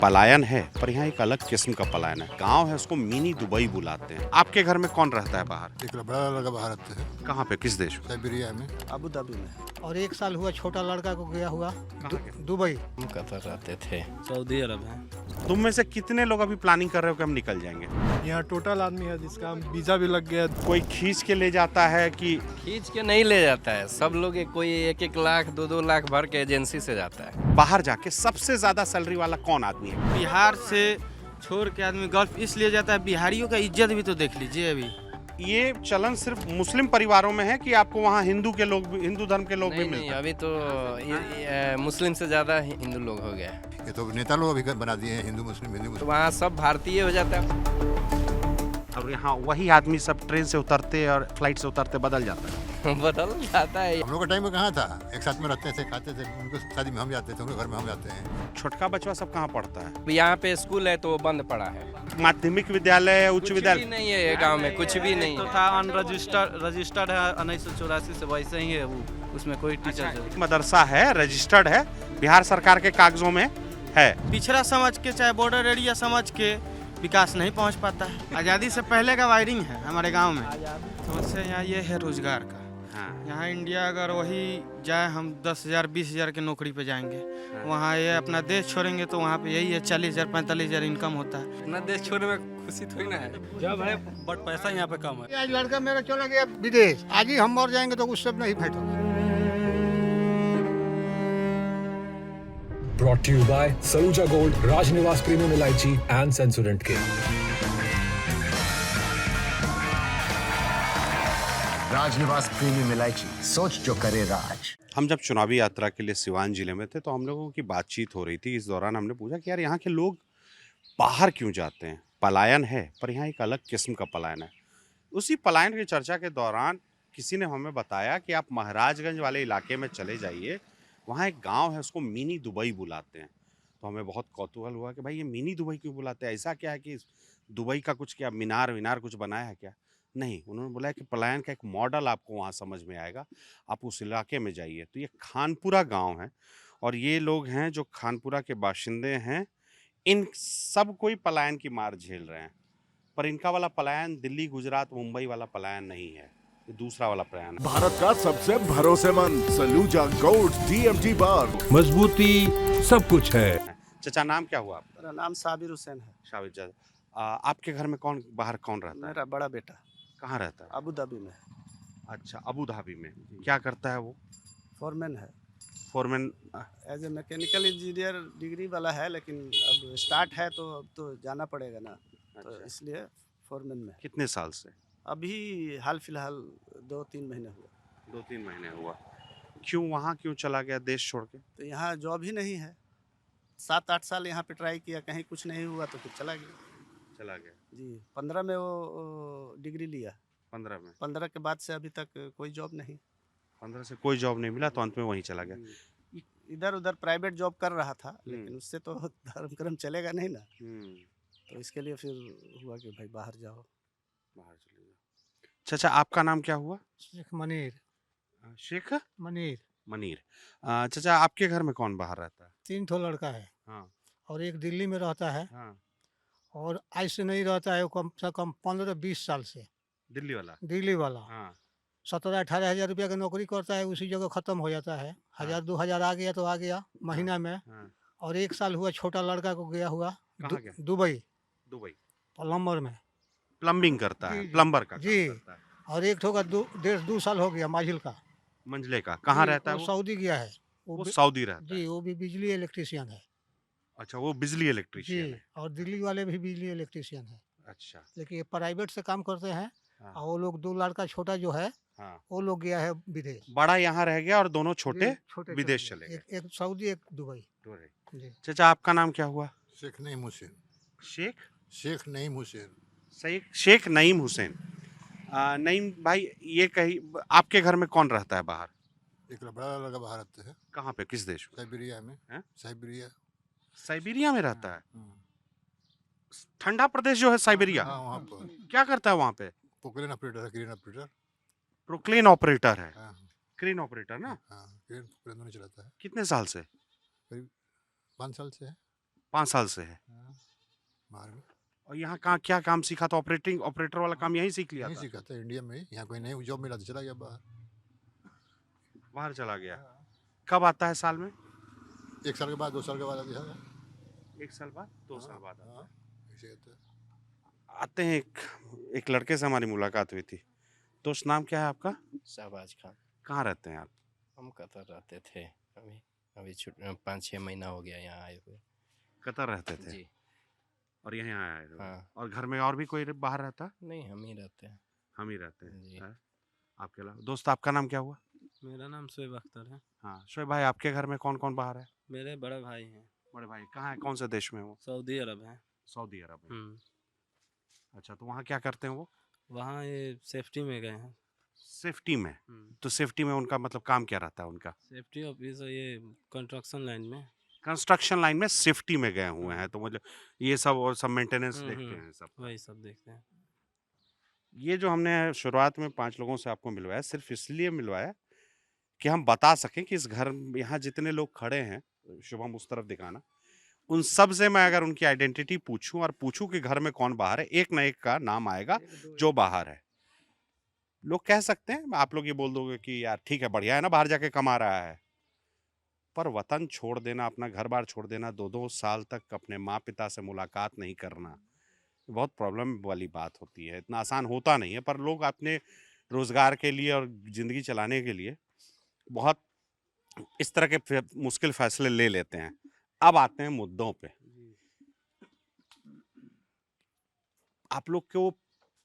पलायन है, पर यहाँ एक अलग किस्म का पलायन है। गांव है, उसको मिनी दुबई बुलाते हैं। आपके घर में कौन रहता है बाहर? एक बड़ा लड़का बाहर रहता है, कहाँ पे, किस देश में? साइबेरिया में। अबू धाबी में। और 1 साल हुआ छोटा लड़का को गया हुआ कहाँ गया? दुबई। हम कतर रहते थे, सऊदी अरब है। तुम में से कितने लोग अभी प्लानिंग कर रहे हो कि हम निकल जाएंगे? यहाँ टोटल आदमी है जिसका वीजा भी लग गया। कोई खींच के ले जाता है कि खींच के नहीं ले जाता है, सब लोग कोई 1-1 लाख 2-2 लाख भर के एजेंसी से जाता है। बाहर जाके सबसे ज्यादा सैलरी वाला कौन आदमी है? बिहार से छोड़ के आदमी गल्फ इसलिए जाता है, बिहारियों का इज्जत भी तो देख लीजिए। अभी ये चलन सिर्फ मुस्लिम परिवारों में है कि आपको वहाँ हिंदू के लोग भी, हिंदू धर्म के लोग भी नहीं, मिलते हैं? अभी तो मुस्लिम से ज़्यादा हिंदू लोग हो गए। ये तो नेता लोग अभी बना दिए हैं, हिंदू मुस्लिम। तो वहाँ सब भारतीय हो जाता है। और यहाँ वही आदमी सब ट्रेन से उतरते और फ्लाइट से उतरते बदल जाता है। बदल जाता है। हम लोग का टाइम में कहाँ था, एक साथ में रहते थे, खाते थे, उनको शादी में हम जाते थे, उनके घर में हम जाते हैं। छोटका बचवा सब कहाँ पढ़ता है? यहाँ पे स्कूल है तो वो बंद पड़ा है। माध्यमिक विद्यालय, उच्च कुछ भी विद्यालय नहीं है ये गांव में, कुछ भी नहीं तो है। था रजिस्टर्ड है 1984 से, वैसे ही है वो, उसमें कोई टीचर मदरसा है, रजिस्टर्ड है, बिहार सरकार के कागजों में है। पिछड़ा समझ के चाहे बॉर्डर एरिया समझ के विकास नहीं पहुंच पाता है। आज़ादी से पहले का वायरिंग है हमारे गांव में। समस्या यहाँ ये है रोजगार का। हाँ। यहाँ इंडिया अगर वही जाए, हम 10,000 20,000 के नौकरी पे जाएंगे, वहाँ ये अपना देश छोड़ेंगे तो वहाँ पे यही है 40,000 45,000 इनकम होता है। अपना देश छोड़ने में खुशी थोड़ी ना है, जब है बट पैसा यहाँ पे कम है। आज लड़का मेरा चला गया विदेश, आज ही हम मर जाएंगे तो कुछ सब नहीं भेंटेगा। Brought to you by Saluja Gold, Rajnivas Premium Elaichi and Sensorant K. Rajnivas premium इलायची, सोच जो करे राज। हम जब चुनावी यात्रा के लिए सिवान जिले में थे तो हम लोगों की बातचीत हो रही थी। इस दौरान हमने पूछा कि यार यहाँ के लोग बाहर क्यों जाते हैं? पलायन है, पर यहाँ एक अलग किस्म का पलायन है। उसी पलायन की चर्चा के दौरान किसी ने हमें बताया कि आप महाराजगंज वाले इलाके में चले जाइए, वहाँ एक गांव है, उसको मिनी दुबई बुलाते हैं। तो हमें बहुत कौतूहल हुआ कि भाई ये मिनी दुबई क्यों बुलाते हैं? ऐसा क्या है कि दुबई का कुछ क्या मीनार विनार कुछ बनाया है क्या? नहीं, उन्होंने बोला कि पलायन का एक मॉडल आपको वहाँ समझ में आएगा, आप उस इलाके में जाइए। तो ये खानपुरा गांव है और ये लोग हैं जो खानपुरा के बाशिंदे हैं। इन सब कोई पलायन की मार झेल रहे हैं, पर इनका वाला पलायन दिल्ली गुजरात मुंबई वाला पलायन नहीं है, ये दूसरा वाला पलायन है। भारत का सबसे भरोसेमंद सलूजा गोल्ड TMT बार, मजबूती सब कुछ है। चाचा नाम क्या हुआ आपका? मेरा नाम साबिर हुसैन है। शाबिर चाचा, आपके घर में कौन बाहर कौन रहता है? मेरा बड़ा बेटा कहाँ रहता है? अबू धाबी में। अच्छा, अबू धाबी में। क्या करता है वो? फॉरमैन है, foreman. As a mechanical engineer degree वाला है, लेकिन अब स्टार्ट है तो अब तो जाना पड़ेगा ना, तो अच्छा। इसलिए फॉरमैन में। कितने साल से? अभी हाल फिलहाल 2-3 महीने हुआ। 2-3 महीने हुआ। क्यों वहाँ क्यों चला गया देश छोड़ के? तो यहाँ जॉब ही नहीं है। 7-8 साल यहाँ पे ट्राई किया, कहीं कुछ नहीं हुआ तो फिर चला गया। चला गया जी, 15 में वो डिग्री लिया। 15 में? 15 के बाद से अभी तक कोई जॉब नहीं। 15 से कोई जॉब नहीं मिला तो अंत में वहीं चला गया। इधर उधर प्राइवेट जॉब कर रहा था, लेकिन उससे तो धर्म कर्म चलेगा नहीं ना, तो इसके लिए फिर हुआ कि भाई बाहर जाओ। बाहर चले जाओ। चाचा आपका नाम क्या हुआ? शेख मनीर। शेख मनीर। मनीर। चाचा आपके घर में कौन बाहर रहता है? 3 ठो लड़का है। हाँ। और एक दिल्ली में रहता है। हाँ। और आज से नहीं रहता है, वो कम से कम 15-20 साल से। दिल्ली वाला? दिल्ली वाला। हाँ। 17-18 हज़ार रुपया की नौकरी करता है, उसी जगह खत्म हो जाता है। 1,000-2,000 आ गया तो आ गया महीना में। हाँ। और 1 साल हुआ छोटा लड़का को गया हुआ कहाँ गया? दुबई। दुबई प्लम्बर में। प्लम्बिंग करता है, जी, प्लम्बर का जी। काम करता है। और एक ठो का 1.5-2 साल हो गया माजिल का। मंझले का कहाँ जी, रहता है वो? सऊदी गया है। वो सऊदी रहता है। जी, वो भी बिजली इलेक्ट्रिशियन है। अच्छा, वो बिजली जी, इलेक्ट्रिशियन है। और दिल्ली वाले भी बिजली इलेक्ट्रिशियन है। अच्छा। लेकिन ये प्राइवेट से काम करते हैं। हाँ। और वो लोग 2 लड़का छोटा जो है, हाँ। वो लोग गया है विदेश। बड़ा यहाँ रह गया और दोनों छोटे जी, छोटे विदेश चले गए। एक सऊदी, एक दुबई। जी। चाचा आपका नाम क्या हुआ? शेख नईम हुसैन। शेख? शेख नईम हुसैन। शेख नईम हुसैन। नईम भाई, ये कही आपके घर में कौन रहता है बाहर? एक बड़ा लड़का बाहर रहता है, कहाँ पे, किस देश में? साइबेरिया में। हैं? साइबेरिया। साइबेरिया में रहता है? ठंडा प्रदेश जो है साइबेरिया। हाँ, वहाँ पर क्या करता है वहाँ पे? पोकलेन ऑपरेटर है, क्रेन ऑपरेटर। प्रोक्लेन ऑपरेटर है। हाँ। क्रेन ऑपरेटर ना? हाँ, क्रेन क्रेन नहीं चलाता है। कितने साल से? करीब 5 साल से है। 5 साल से है। हाँ, बाहर में और यहाँ कहाँ क्या काम सीखा था? ऑपरेटर वाला काम यहीं सीख लिया यहीं था? सीखा था इंडिया में ही। यहाँ कोई नई जॉब मिला तो चला गया बाहर। बाहर चला गया। कब आता है साल में? 1 साल के बाद 2 साल के बाद आ गया। 1 साल बाद 2 साल बाद आता हाँ, है। ऐसे होता है। आते हैं एक लड़के से हमारी मुलाकात हुई थी। दोस्त नाम क्या है आपका? शहबाज खान। कहाँ रहते हैं आप? हम कतर रहते थे, अभी अभी 5-6 महीना हो गया यहाँ आए हुए। कतर रहते थे जी और यहाँ आए हो। हाँ। और घर में और भी कोई बाहर रहता? नहीं, हम ही रहते हैं। हम ही रहते हैं। जी। हैं? आपके अलावा दोस्त आपका नाम क्या हुआ? मेरा नाम शोएब अख्तर है। हाँ शोएब भाई, आपके घर में कौन कौन बाहर है? मेरे बड़े भाई हैं, बड़े भाई कहाँ है? कौन से देश में वो? सऊदी अरब है। सऊदी अरब में। अच्छा, तो वहाँ क्या करते हैं वो? वहाँ ये सेफ्टी में गए हैं। सेफ्टी में? तो सेफ्टी में उनका मतलब काम क्या रहता है उनका? सेफ्टी ऑफिस ये कंस्ट्रक्शन लाइन में। कंस्ट्रक्शन लाइन में सेफ्टी में गए हुए हैं, तो मतलब ये सब और सब मेंटेनेंस देखते हैं सब। वही सब देखते हैं। ये जो हमने शुरुआत में 5 लोगों से आपको मिलवाया, सिर्फ इसलिए मिलवाया कि हम बता सकें कि इस घर यहाँ जितने लोग खड़े हैं, शुभम उस तरफ दिखाना, उन सब से मैं अगर उनकी आइडेंटिटी पूछूं और पूछूं कि घर में कौन बाहर है, एक ना एक का नाम आएगा जो बाहर है। लोग कह सकते हैं, आप लोग ये बोल दोगे कि यार ठीक है, बढ़िया है ना, बाहर जाके कमा रहा है, पर वतन छोड़ देना, अपना घर बार छोड़ देना, 2-2 साल तक अपने माँ पिता से मुलाकात नहीं करना, बहुत प्रॉब्लम वाली बात होती है। इतना आसान होता नहीं है, पर लोग अपने रोजगार के लिए और जिंदगी चलाने के लिए बहुत इस तरह के मुश्किल फैसले ले लेते हैं। अब आते हैं मुद्दों पे। आप लोग के वो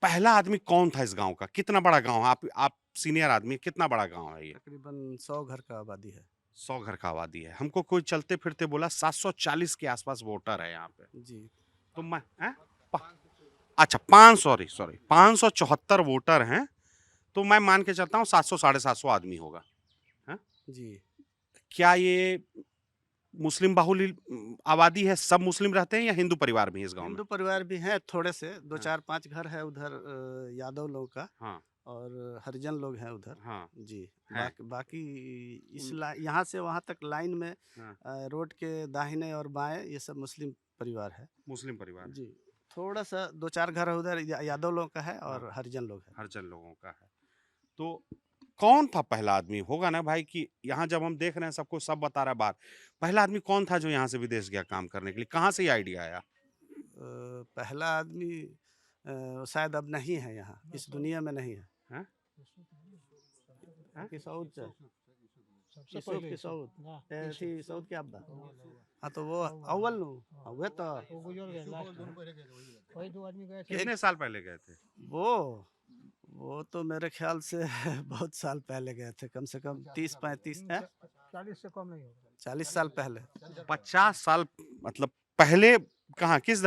पहला आदमी कौन था इस गांव का? कितना बड़ा गांव है? आप सीनियर आदमी, कितना बड़ा गांव है ये? तकरीबन 100 घर का आबादी है। 100 घर का आबादी है। हमको कोई चलते फिरते बोला 740 के आसपास वोटर है यहाँ पे। जी। तो मैं अच्छा 574 वोटर हैं, तो मैं मान के चलता हूँ 700-750 आदमी होगा। जी। क्या ये मुस्लिम बाहुल्य आबादी है? सब मुस्लिम रहते हैं या हिंदू परिवार भी है इस गांव में? हिंदू परिवार भी हैं थोड़े से, 2-4-5 घर है उधर यादव लोग का। हाँ और हरिजन लोग हैं उधर। हाँ जी। है। बाकी इस यहाँ से वहाँ तक लाइन में हाँ। रोड के दाहिने और बाएं ये सब मुस्लिम परिवार है। मुस्लिम परिवार जी। थोड़ा सा 2-4 घर उधर यादव लोग का है और हरिजन लोग है। हरिजन लोगों का है। तो कौन था पहला आदमी? होगा ना भाई कि यहाँ जब हम देख रहे हैं सबको सब बता रहा है बात, पहला आदमी कौन था जो यहाँ से विदेश गया काम करने के लिए? कहाँ से ये आइडिया आया? पहला आदमी शायद अब नहीं है यहाँ, इस दुनिया में नहीं है। हैं? किसौद से सबसे किसौद पहले किसौद हाँ, थी सऊद के अब्बा। हाँ तो वो अव्वल नु हुए तो वो गुजर गए लास्ट में। वही 2 आदमी गए थे। कितने साल पहले गए थे? वो तो मेरे ख्याल से बहुत साल पहले गए थे, कम से कम 30-35 40 से कम नहीं होगा। 40 साल पहले। 50 साल मतलब पहले? कहाँ? किस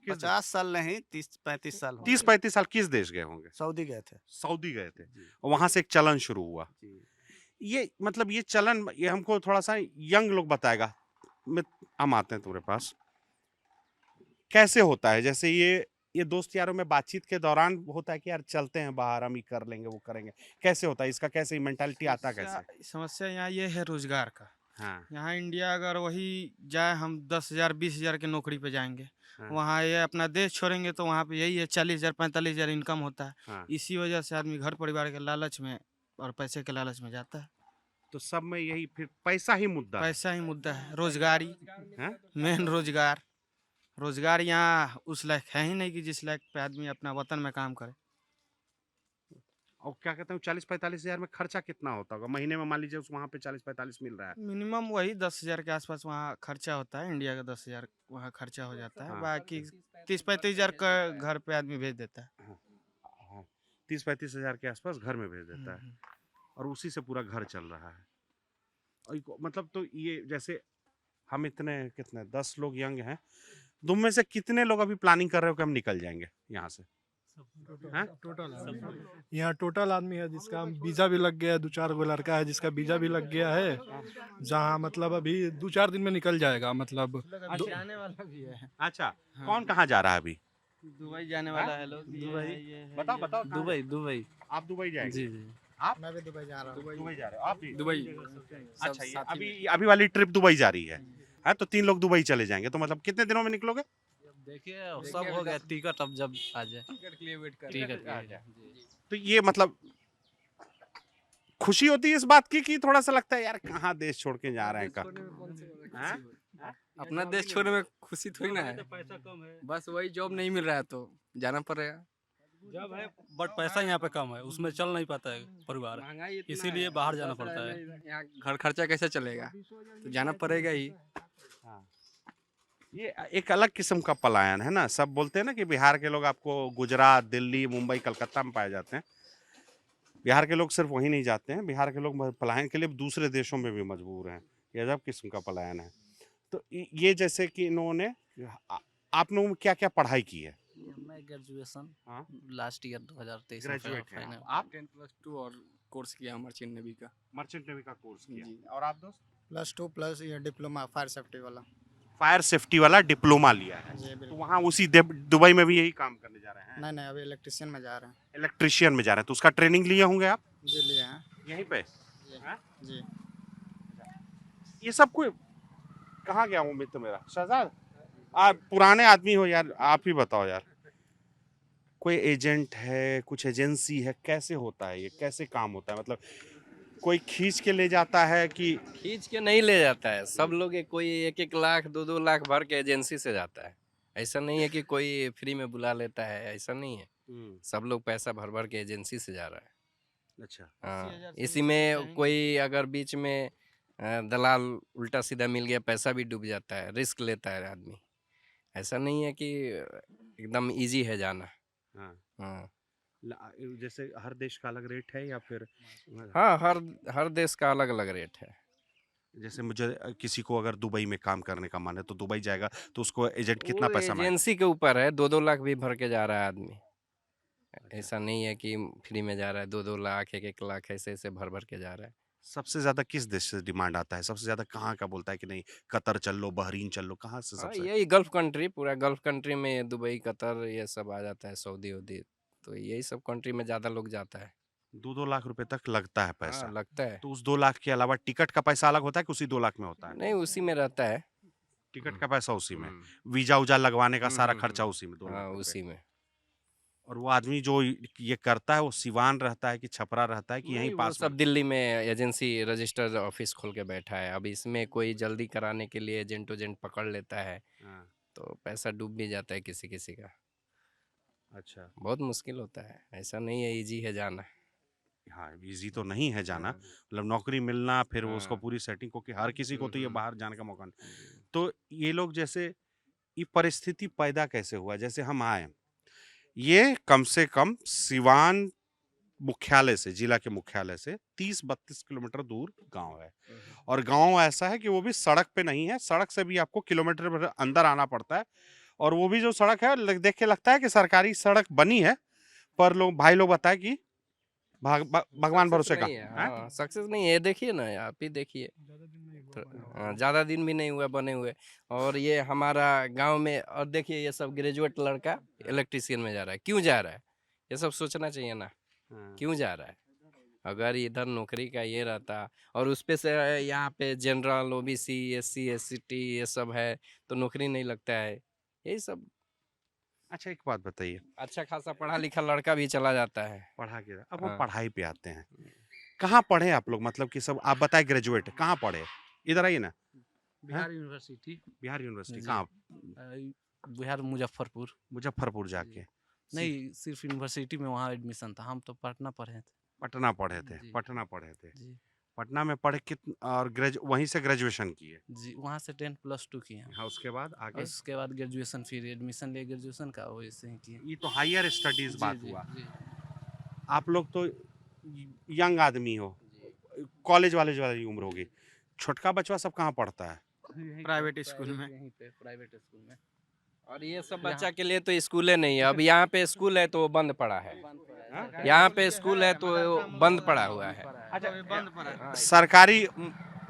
50 साल नहीं, 30-35 साल होंगे। 30-35 साल किस देश गए होंगे? सऊदी गए थे। सऊदी गए थे और वहां से एक चलन शुरू हुआ। ये मतलब ये चलन, ये हमको थोड़ा सा यंग लोग बताएगा। हम आते हैं तुम्हारे पास, कैसे होता है? जैसे ये दोस्त यारों में बातचीत के दौरान होता है कि यार चलते हैं बाहर, हम ही कर लेंगे, वो करेंगे, कैसे होता है इसका? कैसे मेंटालिटी आता कैसे? समस्या यहाँ ये है रोजगार का। हाँ यहाँ इंडिया अगर वही जाए, हम 10,000-20,000 की नौकरी पे जाएंगे, हाँ। वहाँ ये अपना देश छोड़ेंगे तो वहाँ पे यही है 40,000-45,000 इनकम होता है। हाँ। इसी वजह से आदमी घर परिवार के लालच में और पैसे के लालच में जाता है। तो सब में यही फिर पैसा ही मुद्दा है। पैसा ही मुद्दा है, रोजगारी हैं? मेन रोजगार यहाँ उस लायक है ही नहीं कि जिस लायक पे आदमी अपना वतन में काम करे। और क्या कहते हैं 40-45 हजार में खर्चा कितना होता होगा महीने में? मान लीजिए वहाँ पे 40-45 मिल रहा है, मिनिमम वही 10,000 के आसपास वहाँ खर्चा होता है। इंडिया का 10,000 वहाँ खर्चा हो जाता है। हाँ। बाकी 30-35 हजार का घर पे आदमी भेज देता है। 30-35 हजार के आसपास घर में भेज देता है और उसी से पूरा घर चल रहा है। और मतलब तो ये जैसे हम इतने कितने 10 लोग यंग हैं, तुम में से कितने लोग अभी प्लानिंग कर रहे हो कि हम निकल जाएंगे यहाँ से? यहाँ टोटल आदमी है जिसका वीजा भी लग गया है, 2-4 गो लड़का है जिसका वीजा भी लग गया है, जहाँ मतलब अभी 2-4 दिन में निकल जाएगा। मतलब आने वाला भी है। अच्छा कौन कहाँ जा रहा है अभी? दुबई जाने वाला है लोग। बताओ दुबई। आप दुबई जाएंगे? जी जी। आप मैं भी दुबई जा रहा हूँ। दुबई जा रहे हो? आप भी दुबई अच्छा, ये अभी वाली ट्रिप दुबई जा रही है। हाँ, तो 3 लोग दुबई चले जाएंगे, तो मतलब कितने दिनों में निकलोगे? देखिए सब हो गया, टिकट अब जब आ जाए टिकट के लिए वेट कर टिकट। तो ये मतलब खुशी होती है इस बात की कि थोड़ा सा लगता है यार कहाँ देश छोड़ के जा रहे हैं का? हाँ? अपना देश छोड़ने में खुशी थोड़ी ना है, बस वही जॉब नहीं मिल रहा है तो जाना पड़ेगा। जब है बट पैसा यहाँ पे कम है, उसमें चल नहीं पाता है परिवार, महंगाई इतना इसीलिए है, बाहर जाना 10 पड़ता है। यहाँ घर खर्चा कैसे चलेगा, तो जाना पड़ेगा ही। हाँ। ये एक अलग किस्म का पलायन है ना। सब बोलते हैं ना कि बिहार के लोग आपको गुजरात, दिल्ली, मुंबई, कलकत्ता में पाए जाते हैं। बिहार के लोग सिर्फ वहीं नहीं जाते हैं, बिहार के लोग पलायन के लिए दूसरे देशों में भी मजबूर हैं। ये अजब किस्म का पलायन है। तो ये जैसे कि इन्होंने आप लोगों ने क्या क्या पढ़ाई की है? मैं ग्रेजुएशन हाँ? लास्ट ईयर 2023 ग्रेजुएट हैं आप? 10+2 और कोर्स किया मर्चेंट नेवी का। मर्चेंट नेवी का कोर्स किया। जी। और आप दोस्त? +2 प्लस ये डिप्लोमा फायर सेफ्टी वाला। फायर सेफ्टी वाला डिप्लोमा लिया है। जी तो बिल्कुल। वहाँ उसी दुबई में भी यही काम करने जा रहे हैं? नहीं नहीं, अभी इलेक्ट्रिशियन में जा रहे हैं। इलेक्ट्रिशियन में जा रहे हैं, तो उसका ट्रेनिंग लिए होंगे आप जी लिए हैं। यहीं पे? जी ये सब कोई कहाँ गया हूँ मित्र मेरा शहजाद? आप पुराने आदमी हो यार, आप ही बताओ यार। कोई एजेंट है, कुछ एजेंसी है, कैसे होता है ये, कैसे काम होता है? मतलब कोई खींच के ले जाता है कि खींच के नहीं ले जाता है, सब लोग कोई 1-1 लाख 2-2 लाख भर के एजेंसी से जाता है। ऐसा नहीं है कि कोई फ्री में बुला लेता है, ऐसा नहीं है। सब लोग पैसा भर भर के एजेंसी से जा रहा है। अच्छा, हाँ, इसी में कोई अगर बीच में दलाल उल्टा सीधा मिल गया, पैसा भी डूब जाता है, रिस्क लेता है आदमी। ऐसा नहीं है कि एकदम इजी है जाना। हाँ। हाँ जैसे हर देश का अलग रेट है या फिर? हाँ, हर देश का अलग अलग रेट है। जैसे मुझे किसी को अगर दुबई में काम करने का मन है तो दुबई जाएगा, तो उसको एजेंट कितना वो पैसा मांगे? एजेंसी के ऊपर है, 2-2 लाख भी भर के जा रहा है आदमी। ऐसा नहीं है कि फ्री में जा रहा है, 2-2 लाख 1-1 लाख ऐसे ऐसे भर भर के जा रहा है। सबसे ज्यादा किस देश से डिमांड आता है? सबसे ज्यादा कहाँ का बोलता है कि नहीं कतर चल लो, बहरीन चल लो, कहाँ से हाँ, सबसे? यही गल्फ कंट्री, पूरा गल्फ कंट्री में दुबई, कतर ये सब आ जाता है, सऊदी वऊदी, तो यही सब कंट्री में ज़्यादा लोग जाता है। 2-2 लाख रुपए तक लगता है पैसा। हाँ, लगता है। तो उस 2 लाख के अलावा टिकट का पैसा अलग होता है कि उसी 2 लाख में होता है? नहीं, उसी में रहता है। टिकट का पैसा उसी में, हम्म। वीजा उजा लगवाने का सारा हम्म, खर्चा उसी में, 2 हाँ, लाख रुपए। उसी में। और वो आदमी जो ये करता है वो सिवान रहता है कि छपरा रहता है कि यहीं नहीं, वो पास में? सब दिल्ली में एजेंसी रजिस्टर्ड ऑफिस खोल के बैठा है। अब इसमें कोई जल्दी कराने के लिए एजेंट उजेंट पकड़ लेता है, हाँ, तो पैसा डूब भी जाता है किसी किसी का। अच्छा। बहुत मुश्किल होता है, ऐसा नहीं है इजी है जाना। हाँ, इजी तो नहीं है जाना, मतलब नौकरी मिलना, फिर वो उसको हाँ। पूरी सेटिंग को, कि हर किसी को तो ये बाहर जाने का मौका नहीं। जी। तो ये लोग जैसे ये परिस्थिति पैदा कैसे हुआ? जैसे हम आए, ये कम से कम सिवान मुख्यालय से, जिला के मुख्यालय से 30-32 किलोमीटर दूर गांव है। और गांव ऐसा है कि वो भी सड़क पे नहीं है, सड़क से भी आपको किलोमीटर भर अंदर आना पड़ता है। और वो भी जो सड़क है देख के लगता है कि सरकारी सड़क बनी है, पर लोग भाई लोग बताए कि भगवान भरोसे का। हाँ, सक्सेस नहीं है, देखिए ना, आप ही देखिए, ज़्यादा दिन भी नहीं हुआ बने हुए। और ये हमारा गांव में, और देखिए ये सब ग्रेजुएट लड़का इलेक्ट्रिशियन में जा रहा है, क्यों जा रहा है? ये सब सोचना चाहिए ना, क्यों जा रहा है? अगर इधर नौकरी का ये रहता, और उस पे से यहाँ पे जनरल, ओबीसी, एससी, एसटी ये सब है, तो नौकरी नहीं लगता है, यही सब। अच्छा, एक बात बताइए, अच्छा खासा पढ़ा लिखा लड़का भी चला जाता है। पढ़ा के अब हम हाँ। पढ़ाई पे आते हैं। कहाँ पढ़े आप लोग? मतलब कि सब आप बताए ग्रेजुएट, कहाँ पढ़े? इधर आइए ना। बिहार यूनिवर्सिटी। बिहार यूनिवर्सिटी जी। कहाँ? बिहार मुजफ्फरपुर। मुजफ्फरपुर जाके? नहीं, सिर्फ यूनिवर्सिटी में वहाँ एडमिशन था, हम तो पटना पढ़े थे। पटना पढ़े थे? जी। पटना पढ़े थे? जी पटना में पढ़े और वहीं से ग्रेजुएशन किए? जी, वहाँ से 10+2 किए हैं। हाँ, उसके बाद आगे? उसके बाद ग्रेजुएशन, फिर एडमिशन ले ग्रेजुएशन का वैसे ही किए। ये तो हायर स्टडीज बात जी, हुआ। जी। आप लोग तो यंग आदमी हो, कॉलेज वाली उम्र होगी। छोटका बचवा सब कहाँ पढ़ता है? प्राइवेट स्कूल में। यहीं पे प्राइवेट स्कूल में। और ये सब बच्चा के लिए तो स्कूलें नहीं है। अब यहाँ पे स्कूल है तो वो बंद पड़ा है, यहाँ पे स्कूल है तो वो बंद पड़ा हुआ है। अच्छा, बंद पड़ा है। सरकारी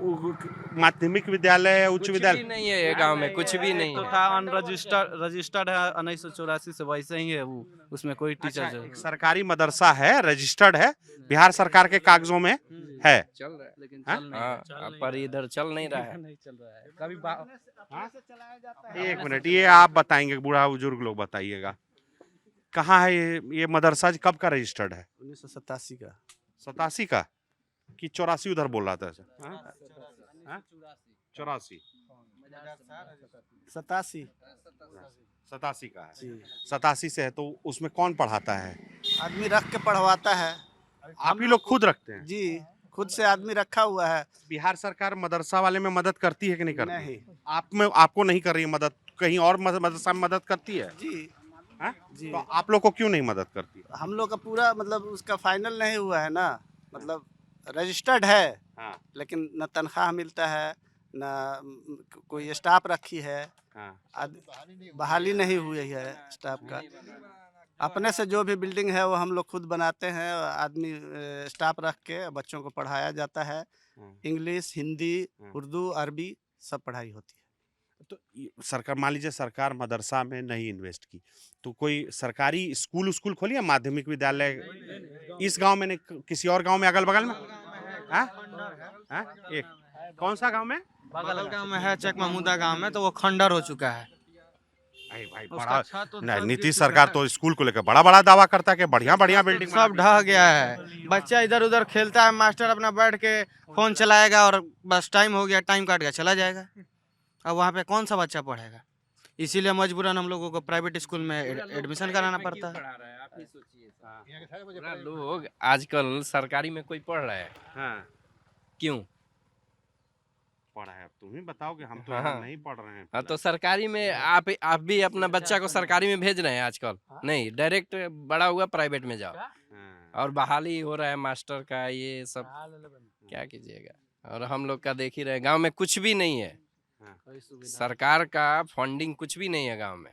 माध्यमिक विद्यालय, उच्च कुछ भी विद्यालय? नहीं है ये गांव में, कुछ भी नहीं तो है। था रजिस्टर्ड है 1984 से, वैसे ही है वो, उसमें कोई टीचर अच्छा, जो एक सरकारी मदरसा है, रजिस्टर्ड है, बिहार सरकार के कागजों में है। चल रहा है लेकिन हाँ? चल नहीं हाँ, रहा है। पर इधर चल नहीं रहा है। नहीं चल रहा है कभी एक मिनट, ये आप बताएंगे, बूढ़ा बुजुर्ग लोग बताइएगा, कहाँ है ये मदरसा कब का रजिस्टर्ड है? 1987 का। 87 का कि 84 उधर बोल रहा था? 84 87 87 का है, 87 से है। तो उसमें कौन पढ़ाता है? आदमी रख के पढ़वाता है आप ही लोग खुद रखते हैं? जी, खुद से आदमी रखा हुआ है। बिहार सरकार मदरसा वाले में मदद करती है कि नहीं करती? नहीं आपको नहीं कर रही है मदद, कहीं और मदरसा में मदद करती है? जी हाँ? जी, तो आप लोग को क्यों नहीं मदद करती? हम लोग का पूरा मतलब उसका फाइनल नहीं हुआ है ना, मतलब रजिस्टर्ड है हाँ लेकिन न तनख्वाह मिलता है न कोई स्टाफ रखी है, हाँ। बहाली नहीं हुई है स्टाफ का। अपने से जो भी बिल्डिंग है वो हम लोग खुद बनाते हैं, आदमी स्टाफ रख के बच्चों को पढ़ाया जाता है। इंग्लिश, हिंदी, उर्दू, अरबी सब पढ़ाई होती है। तो सरकार, मान लीजिए सरकार मदरसा में नहीं इन्वेस्ट की, तो कोई सरकारी स्कूल खोलिए, माध्यमिक विद्यालय इस गांव में नहीं, किसी और गांव में अगल बगल में? हाँ? हाँ? एक कौन सा गांव में? बगल गांव में है, चक महमूदा गांव में, तो वो खंडर हो चुका है। अरे भाई, उसका बड़ा छत तो नहीं, सब नीतीश गिर चुका सरकार है। तो स्कूल को लेकर बड़ा बड़ा दावा करता है कि बढ़िया बढ़िया बिल्डिंग सब ढह गया है, बच्चा इधर उधर खेलता है, मास्टर अपना बैठ के फोन चलाएगा और बस टाइम हो गया, टाइम काट गया, चला जाएगा। अब वहाँ पे कौन सा बच्चा पढ़ेगा? इसीलिए मजबूरन हम लोगों को प्राइवेट स्कूल में एडमिशन कराना पड़ता है। पूरा लोग आजकल सरकारी में कोई पढ़ रहा है, हाँ, क्यों? पढ़ा है, अब तुम ही बताओगे, हम तो हाँ। यहाँ नहीं पढ़ रहे हैं। हाँ, तो सरकारी में आप भी अपना बच्चा को सरकारी में भेज रहे हैं आजकल? नहीं, डायरेक्ट बड़ा हुआ प्राइवेट में जाओ, हाँ। और बहाली हो रहा है मास्टर का, ये सब क्या कीजिएगा। और हम लोग का देख ही रहे, गांव में कुछ भी नहीं है, सरकार का फंडिंग कुछ भी नहीं है गांव में।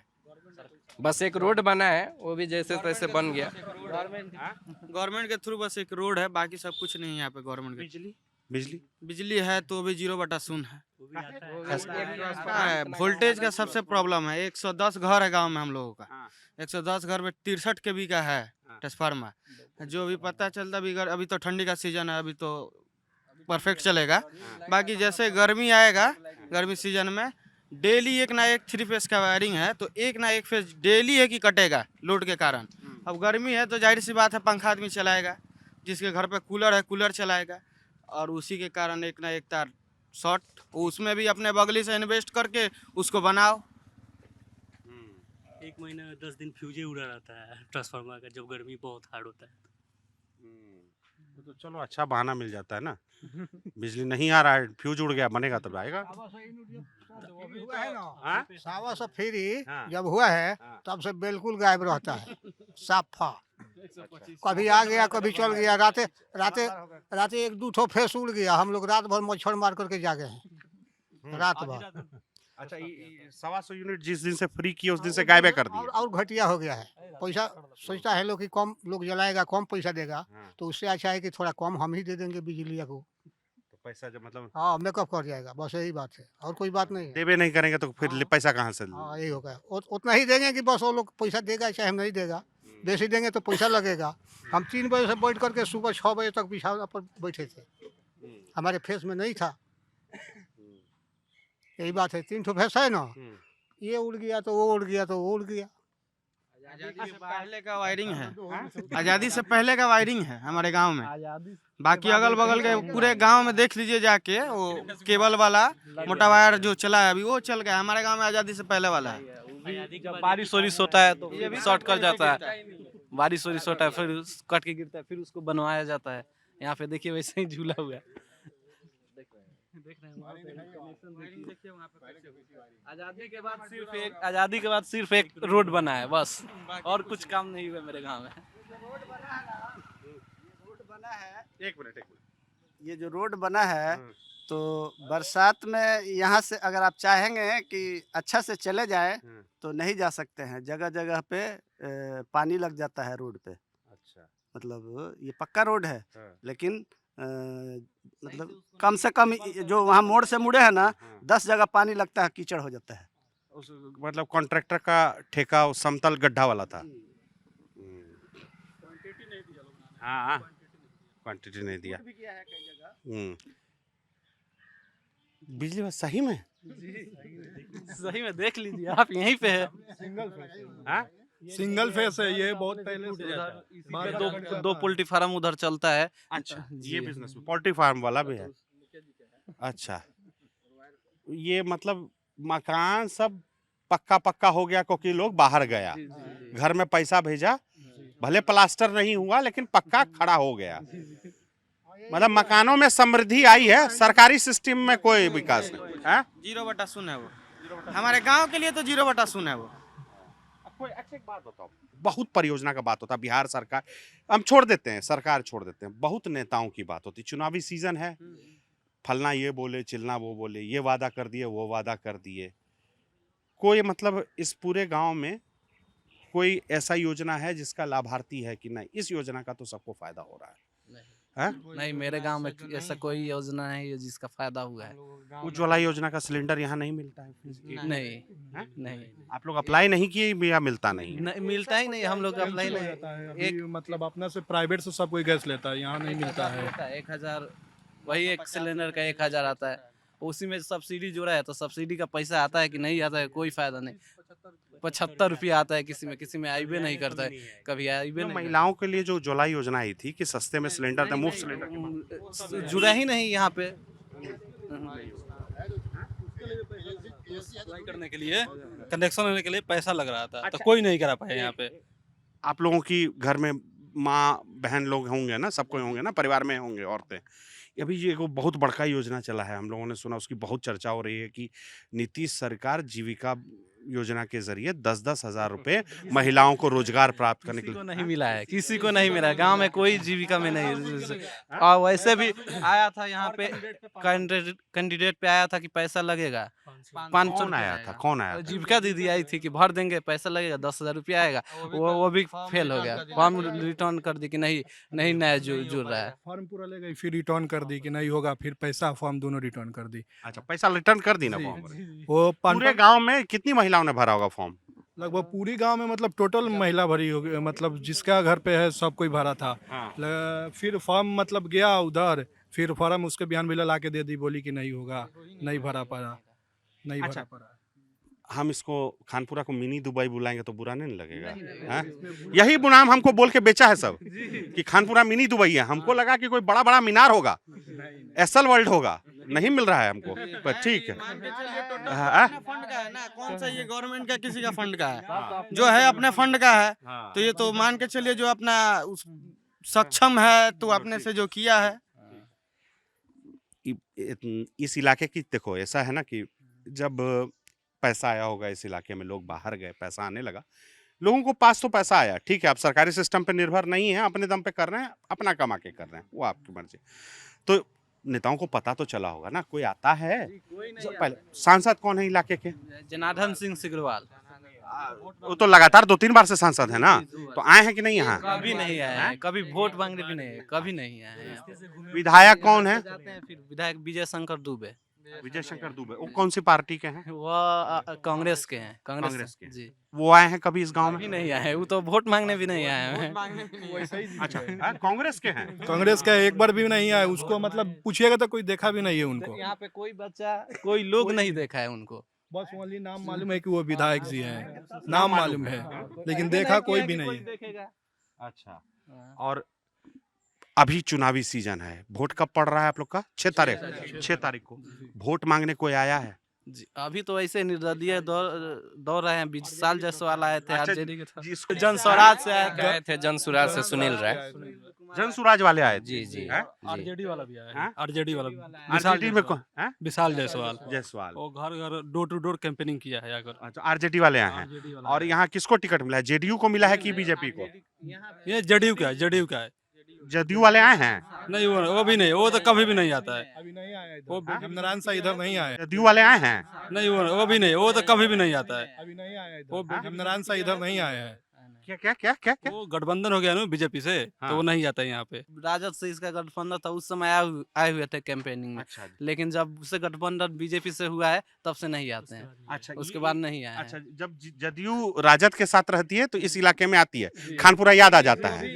बस एक रोड बना है, वो भी जैसे तैसे बन गया। गवर्नमेंट के थ्रू बस एक रोड है, बाकी सब कुछ नहीं है यहाँ पे। गवर्नमेंट के बिजली बिजली है तो भी 0/0 है। वोल्टेज का सबसे प्रॉब्लम है। 110 घर है गांव में हम लोगों का, 110 घर में 63 kV का है ट्रांसफार्मर। जो भी पता चलता भी, अभी तो ठंडी का सीजन है, अभी तो परफेक्ट चलेगा। बाकी जैसे गर्मी आएगा, गर्मी सीजन में डेली एक ना एक 3 फेज का वायरिंग है, तो एक ना एक फेज डेली एक ही कटेगा लोड के कारण। अब गर्मी है तो जाहिर सी बात है पंखा आदमी चलाएगा, जिसके घर पे कूलर है कूलर चलाएगा, और उसी के कारण एक ना एक तार शॉर्ट, उसमें भी अपने बगली से इन्वेस्ट करके उसको बनाओ। 1 महीना में 10 दिन फ्यूजे उड़ा रहता है ट्रांसफार्मर का, जब गर्मी बहुत हार्ड होता है। तो चलो अच्छा बहाना मिल जाता है ना। बिजली नहीं आ रहा है, फ्यूज उड़ गया, बनेगा तब आएगा। हाँ? सावा से फ्री हाँ। जब हुआ है हाँ। तब से बिल्कुल गायब रहता है, साफा। कभी आ गया कभी चल गया, राते राते राते 1-2 ठो फेस उड़ गया, हम लोग रात भर मच्छर मार करके जागे हैं रात भर। अच्छा, 125 यूनिट जिस दिन से फ्री किए उस दिन से गायब कर दिए। और घटिया हो गया है। पैसा सोचता है लोग कि कम लोग जलाएगा, कम पैसा देगा, हाँ। तो उससे अच्छा है कि थोड़ा कम हम ही दे देंगे बिजली को। तो पैसा जब मतलब हाँ, मेकअप कर जाएगा, बस यही बात है, और कोई बात नहीं है। देवे नहीं करेंगे तो फिर पैसा कहाँ से? हाँ, यही होगा, उतना ही देंगे कि बस वो लोग पैसा देगा, चाहे हम नहीं देगा। बेसी देंगे तो पैसा लगेगा। हम 3 बजे से बैठ करके सुबह 6 बजे तक बिछाना पर बैठे थे, हमारे फेस में नहीं था। यही बात है, 3 ठो फेस है ना, ये उड़ गया तो वो उड़ गया तो वो उड़ गया। आज़ादी से पहले का वायरिंग है, आज़ादी से पहले का वायरिंग है हमारे गांव में। बाकी अगल बगल के पूरे गांव में देख लीजिए जाके, वो केबल वाला मोटा वायर जो चला है अभी वो चल गया। हमारे गांव में आज़ादी से पहले वाला है। जब बारिश वारिश होता है तो शॉर्ट कर जाता है, बारिश वारिश होता है फिर कट के गिरता है, फिर उसको बनवाया जाता है। यहाँ पे देखिए वैसे ही झूला हुआ है, देख रहे हैं वहाँ पे कनेक्शन देखिए वहाँ पे कैसे हुई थी। आज़ादी के बाद सिर्फ एक रोड बना है बस, और कुछ काम नहीं हुआ मेरे गाँव में। रोड बना है, एक मिनट। ये जो रोड बना है तो बरसात में यहाँ से अगर आप चाहेंगे कि अच्छा से चले जाए तो नहीं जा सकते हैं। जगह जगह पे पानी लग जाता है रोड पे। अच्छा, मतलब ये पक्का रोड है, हाँ। लेकिन मतलब कम से कम जो वहाँ मोड़ से मुड़े है ना 10 जगह पानी लगता है, कीचड़ हो जाता है। मतलब कॉन्ट्रैक्टर का ठेका उस समतल गड्ढा वाला था। हाँ, क्वांटिटी नहीं दिया। बिजली बस सही में सही में देख लीजिए आप, यहीं पे है। सिंगल फेस है ये, बहुत पहले से दो पोल्ट्री फार्म उधर चलता है। अच्छा, ये बिजनेस पोल्ट्री फार्म वाला भी है। अच्छा, ये मतलब मकान सब पक्का हो गया क्योंकि लोग बाहर गया, घर में पैसा भेजा, भले प्लास्टर नहीं हुआ लेकिन पक्का खड़ा हो गया। मतलब मकानों में समृद्धि आई है, सरकारी सिस्टम में कोई विकास नहीं है। 0/0 है वो, हमारे गांव के लिए तो 0/0 है वो। कोई अच्छा एक बात बताओ, बहुत परियोजना का बात होता है, बिहार सरकार हम छोड़ देते हैं, सरकार छोड़ देते हैं, बहुत नेताओं की बात होती, चुनावी सीजन है, फलना ये बोले, चिलना वो बोले, ये वादा कर दिए, वो वादा कर दिए। कोई मतलब इस पूरे गांव में कोई ऐसा योजना है जिसका लाभार्थी है कि नहीं, इस योजना का तो सबको फायदा हो रहा है? नहीं, मेरे गांव में ऐसा कोई योजना नहीं है जिसका फायदा हुआ है। उज्ज्वला योजना का सिलेंडर यहाँ नहीं मिलता है? नहीं, आप लोग अप्लाई नहीं किए या मिलता नहीं? मिलता ही नहीं, हम लोग अप्लाई नहीं। एक मतलब अपना से प्राइवेट से सब कोई गैस लेता है, यहाँ नहीं मिलता है। 1000 वही एक सिलेंडर का 1000 आता है, उसी में सब्सिडी जोड़ा है, तो सब्सिडी का पैसा आता है कि नहीं आता है, कोई फायदा नहीं। 75 रुपया आता है, किसी में आईबे नहीं करता है, कभी आईबे नहीं। महिलाओं के लिए जो उज्ज्वला योजना आई थी कि सस्ते में सिलेंडर, मुफ्त सिलेंडर, जुड़ा ही नहीं यहाँ पे। करने के लिए, कनेक्शन लेने के लिए पैसा लग रहा था, तो कोई नहीं करा पाया यहाँ पे। आप लोगों की घर में माँ बहन लोग होंगे ना, सबको होंगे ना, परिवार में होंगे औरतें। अभी ये एक बहुत बड़का योजना चला है, हम लोगों ने सुना, उसकी बहुत चर्चा हो रही है कि नीतीश सरकार जीविका योजना के जरिए 10-10 हजार रुपए महिलाओं को रोजगार प्राप्त करने के लिए। नहीं मिला है, किसी को नहीं मिला, गांव में कोई जीविका में नहीं। और वैसे भी आया था यहाँ पे, कैंडिडेट पे आया था कि पैसा लगेगा 500। कौन आया था? कौन आया था? जीविका दीदी आई थी कि भर देंगे, पैसा लगेगा 10,000 रुपया आएगा, वो भी फेल हो गया। फॉर्म रिटर्न कर दी कि नहीं नया जुड़ रहा है। फॉर्म पूरा ले गई, फिर रिटर्न कर दी कि नहीं होगा, फिर पैसा फॉर्म दोनों रिटर्न कर दी। अच्छा, पैसा रिटर्न कर दी ना फॉर्म? वो पूरे गांव में कितनी महिलाओं ने भरा होगा फॉर्म? लगभग पूरी गांव में मतलब टोटल महिला भरी होगी, मतलब जिसका घर पे है सब कोई भरा था। फिर फॉर्म मतलब गया उधर, फिर फॉर्म उसके बयान बिला ला के दे दी, बोली कि नहीं होगा, नहीं भरा पारा, नहीं भरा पारा। हम इसको खानपुरा को मिनी दुबई बुलाएंगे तो बुरा नहीं लगेगा? यही नाम हमको बोल के बेचा है सब कि खानपुरा मिनी दुबई है। हमको लगा कि कोई बड़ा बड़ा मीनार होगा, एसल वर्ल्ड होगा, नहीं मिल रहा है हमको, पर ठीक है। फंड का है ना, कौन सा ये गवर्नमेंट का किसी का फंड का है? जो है अपने फंड का है, तो ये तो मान के चलिए जो अपना सक्षम है तो अपने से जो किया है। इस इलाके की देखो, ऐसा है ना कि जब पैसा आया होगा इस इलाके में, लोग बाहर गए, पैसा आने लगा, लोगों को पास तो पैसा आया, ठीक है, आप सरकारी सिस्टम पे निर्भर नहीं है, अपने दम पे कर रहे हैं, अपना कमा के कर रहे हैं, वो आपकी मर्जी। तो नेताओं को पता तो चला होगा ना, कोई आता है? पहले सांसद कौन है इलाके के? जनार्दन सिंह सिग्रीवाल। वो तो लगातार 2-3 बार से सांसद है ना, तो आए हैं कि नहीं यहाँ? कभी नहीं आए हैं, कभी वोट मांगने भी नहीं, कभी नहीं आए हैं। विधायक कौन है? फिर विधायक विजय शंकर दुबे। विजय शंकर दुबे, वो कौन सी पार्टी के हैं? वो कांग्रेस के हैं। कांग्रेस के जी। वो आए हैं कभी इस गांव में? नहीं आए हैं, वो तो वोट मांगने भी नहीं आए हैं। अच्छा, कांग्रेस के हैं? कांग्रेस का एक बार भी नहीं आया, उसको मतलब पूछिएगा तो कोई देखा भी नहीं है उनको। यहाँ पे कोई बच्चा, कोई लोग नहीं देखा है उनको, बस ओनली नाम मालूम है कि वो विधायक जी हैं, नाम मालूम है, लेकिन देखा कोई भी नहीं। अच्छा, और अभी चुनावी सीजन है, वोट कब पड़ रहा है आप लोग का? 6 तारीख को वोट मांगने कोई आया है? जी, अभी तो ऐसे निर्दलीय दौड़ रहे हैं। 20 साल जैसवाल आए थे, आरजेडी के थे, जनस्वराज से आए थे, जनसुराज से सुनील राय, जनसुराज वाले आए? जी। आरजेडी वाला भी आया, आरजेडी वाला, आरजेडी में कौन? विशाल जायसवाल। वो घर डोर टू डोर कैंपेनिंग किया है आकर। अच्छा, आरजेडी वाले आए हैं। और यहाँ किसको टिकट मिला है? जेडीयू को मिला है कि बीजेपी को? ये जेडीयू का है। जदयू वाले आए हैं? नहीं, वो भी नहीं, वो तो कभी भी नहीं आता है, अभी नहीं आया है, वो नारायण सा इधर नहीं आया। जदयू वाले आए हैं? नहीं, वो भी नहीं, वो तो कभी भी नहीं आता है, अभी नहीं आया है, वो नारायण सा इधर नहीं आया है। क्या क्या क्या क्या क्या वो गठबंधन हो गया ना बीजेपी से, हाँ। तो वो नहीं आता यहाँ पे। राजद से इसका गठबंधन था, उस समय आए हुए थे कैंपेनिंग में, अच्छा लेकिन जब से गठबंधन बीजेपी से हुआ है तब से नहीं आते हैं, अच्छा उसके बाद नहीं आए अच्छा हैं। जब जदयू राजद के साथ रहती है तो इस इलाके में आती है, खानपुरा याद आ जाता है।